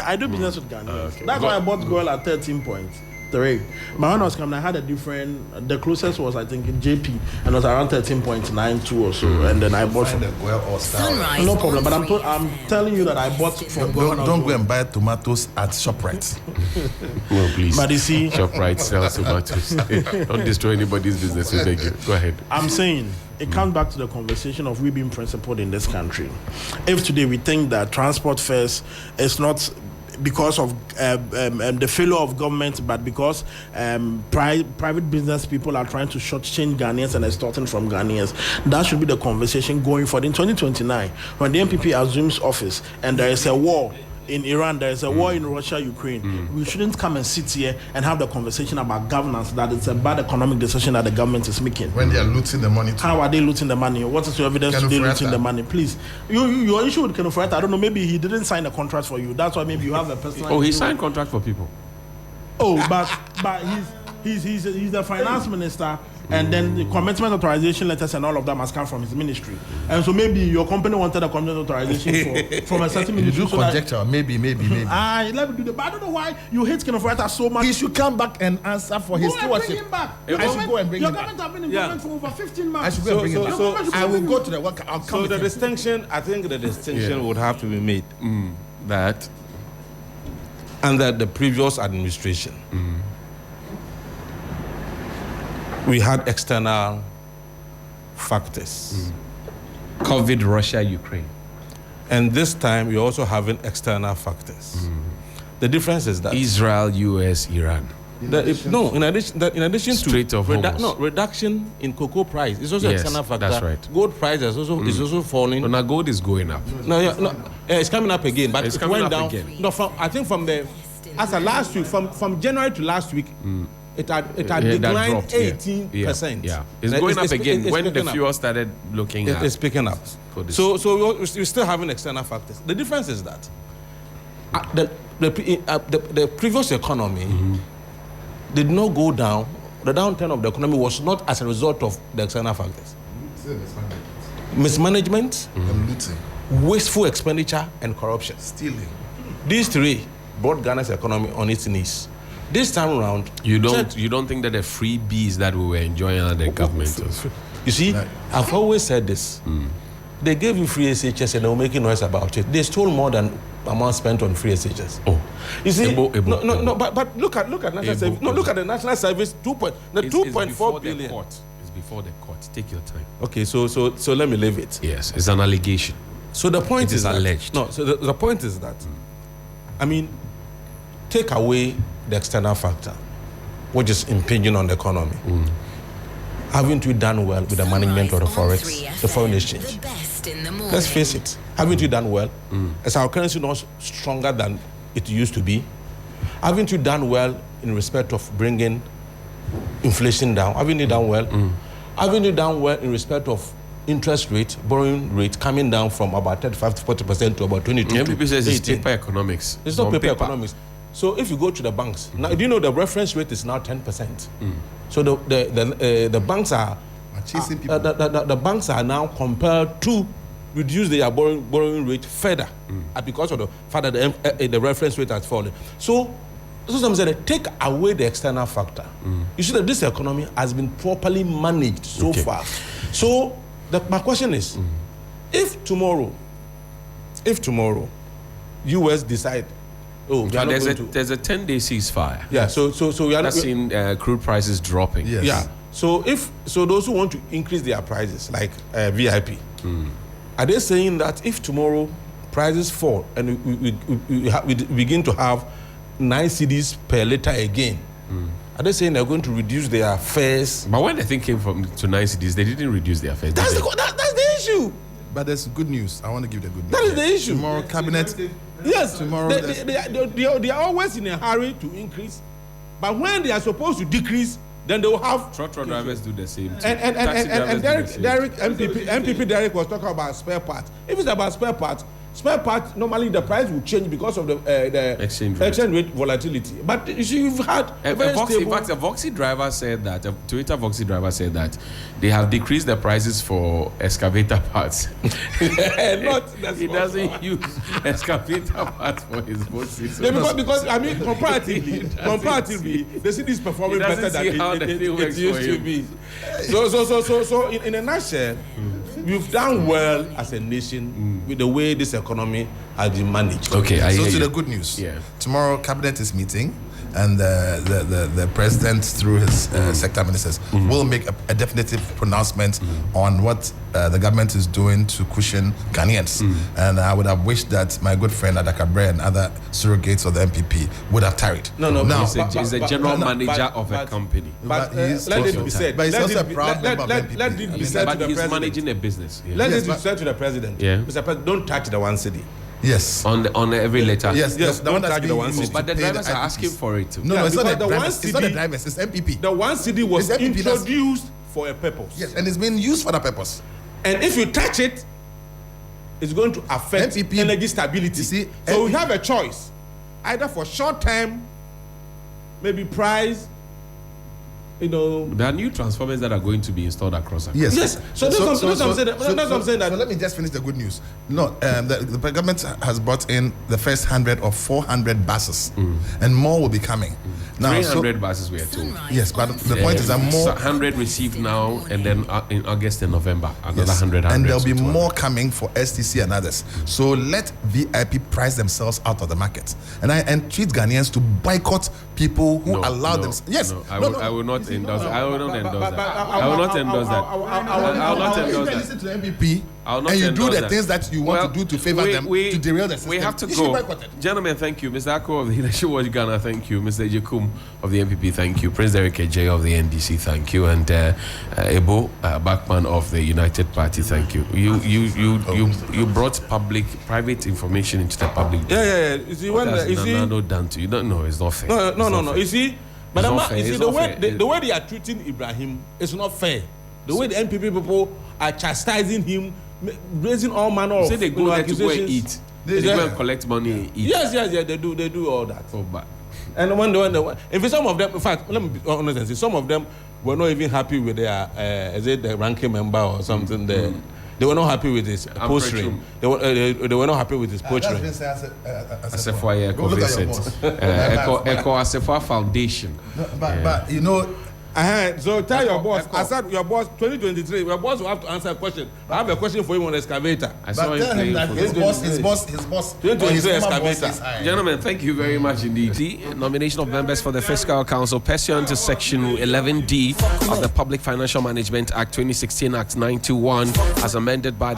with Ghanaians. Okay. That's why I bought Goyle at 13.3. But when I was coming, I had a different. The closest was I think in JP, and it was around 13.92 or so. And then I bought from the Goyle or Star Oil. No problem. But I'm telling you that I bought from Goyle. Don't go and buy tomatoes at ShopRite. Well, please. But you see, ShopRite sells tomatoes. Don't destroy anybody's business. We beg you. Go ahead. I'm saying it comes back to the conversation of we being principled in this country. If today we think that transport fares is not because of the failure of government, but because private business people are trying to shortchange Ghanaians and extorting from Ghanaians, that should be the conversation going forward. In 2029, when the MPP assumes office and there is a war in Iran, there is a war in Russia, Ukraine, we shouldn't come and sit here and have the conversation about governance, that it's a bad economic decision that the government is making. When they are looting the money too. How are they looting the money? What is your evidence to they looting the money? Please. Your issue with Kenneth Fred, I don't know, maybe he didn't sign a contract for you. That's why maybe you have a personal... Oh, he signed contract for people. Oh, but he's the finance minister, and then the commitment authorization letters and all of that must come from his ministry. And so maybe your company wanted a commitment authorization from a certain ministry. You do conjecture, maybe. Let me do that. But I don't know why you hate Kenneth Fred so much. He should come back and answer for his stewardship. Bring him back. I should go and bring him back. Your government have been in government for over 15 months. I should go and bring him back. So I will go to the work. I'll come so with the him. distinction, I think the distinction would have to be made that under the previous administration, we had external factors. COVID, Russia, Ukraine. And this time, we're also having external factors. The difference is that Israel, US, Iran. In addition Strait to of Hormuz. reduction in cocoa price is also Yes, external factor. that's right. Gold price is also falling. Now gold is going up. It's coming up again, but It's it coming went up down. again. No, as of last week, from January to last week, it had declined dropped, 18%. Yeah. It's going up again when the fuel started looking at. It's picking up. So we're still having external factors. The difference is that the previous economy did not go down. The downturn of the economy was not as a result of the external factors. Mismanagement, looting, wasteful expenditure, and corruption. Stealing. These three brought Ghana's economy on its knees. This time around, you don't think that the freebies that we were enjoying under the government? You see, I've always said this. They gave you free SHS and they were making noise about it. They stole more than amount spent on free SHS. Oh, you see, but look at national service. No, look at the national service. 2.4 billion. It's before the court. Take your time. Okay, so let me leave it. Yes, it's an allegation. So the point is alleged. No, so the point is that, I mean, take away the external factor, which is impinging on the economy. Haven't we done well with the management of the forex, the foreign exchange? Let's face it. Haven't we done well? Is our currency not stronger than it used to be? Haven't we done well in respect of bringing inflation down? Haven't we done well? Haven't we done well in respect of interest rate, borrowing rate coming down from about 35 to 40% to about 22 to 18? People says it's paper economics. It's not paper economics. So if you go to the banks, now do you know the reference rate is now 10%? So the banks are chasing people. The banks are now compelled to reduce their borrowing rate further because of the fact that the reference rate has fallen. So I'm saying, take away the external factor. You see that this economy has been properly managed so far. So my question is, if tomorrow, US decide, there's a 10-day ceasefire. Yeah, so we are not seeing crude prices dropping. Yes. Yeah. So those who want to increase their prices, like VIP, are they saying that if tomorrow prices fall and we begin to have 9 cedis per liter again, are they saying they're going to reduce their fares? But when the thing came to 9 cedis, they didn't reduce their fares. That's the issue. But there's good news. I want to give the good news. That is the issue. Tomorrow, cabinet. Yes. Tomorrow. They are always in a hurry to increase, but when they are supposed to decrease, then they will have. Truck drivers do the same. And Derek MPP Derek was talking about spare parts. If it's about spare parts normally the price will change because of the exchange rate volatility. But you see, you've had a Voxy driver said that, a Toyota Voxy driver said that they have decreased the prices for excavator parts. He doesn't use excavator parts for his Voxy. Yeah, because I mean, comparatively, they see this performing better than it used to be. So in a nutshell, we've done well as a nation with the way this economy has been managed. Okay, so to the good news. Yeah. Tomorrow, cabinet is meeting, and the president, through his sector ministers, will make a definitive pronouncement on what the government is doing to cushion Ghanaians. And I would have wished that my good friend Adaka Bre and other surrogates of the MPP would have tarried. He's a general manager of a company. But let it be said. But he's also a proud member of MPP. Let it be said to the president. He's managing a business. Yeah. Let it be said to the president. Yeah. Mr. President, don't touch the 1 cedi. Yes. On every letter. Yes. The one that's being used. But the drivers are asking for it too. No, it's not the drivers. It's not the drivers. It's MPP. The 1 cedi was introduced for a purpose. Yes, and it's being used for that purpose. And if you touch it, it's going to affect energy stability. So we have a choice, either for short term, maybe price. There are new transformers that are going to be installed across. Yes. So that's what I'm saying. So let me just finish the good news. No, the government has brought in the first 100 or 400 buses, and more will be coming. Now, 300 buses we are told. Yes, but the point is that more. 100 received now, and then in August and November, another 100. And there'll be more coming for STC and others. So let VIP price themselves out of the market, and treat Ghanaians to boycott people who allow them. Yes. I will not endorse that. I will not endorse that. I will not endorse that. I will not endorse that. Listen to the MPP, and you do the things that you want to do to favor them, to derail the system. We have to go. Gentlemen, thank you. Mr. Ako of the Leadership Watch Ghana, thank you. Mr. Jekum of the MPP, thank you. Prince Derek J of the NDC, thank you. And Ebo Bachman of the United Party, thank you. You brought private information into the public. Yeah. You see, what has Nano done to you? No, it's not fair. No. You see, Madam, you see the way they are treating Ibrahim is not fair. The way the MPP people are chastising him, raising all manner of they go there to go and eat. They go and collect money and eat. Yes, they do all that. Oh, but And if some of them, in fact, let me be honest and say, some of them were not even happy with their, is it the ranking member or something there. They were not happy with his posturing. They were not happy with his posturing. Asefo Eco Asefo Foundation. But you know. So tell your boss. I said your boss 2023. Your boss will have to answer a question. I have a question for him on excavator. But tell him that his boss. 2023 excavator. Gentlemen, thank you very much indeed. Nomination of members for the Fiscal Council pursuant to Section 11D of the Public Financial Management Act 2016 Act 921 as amended by the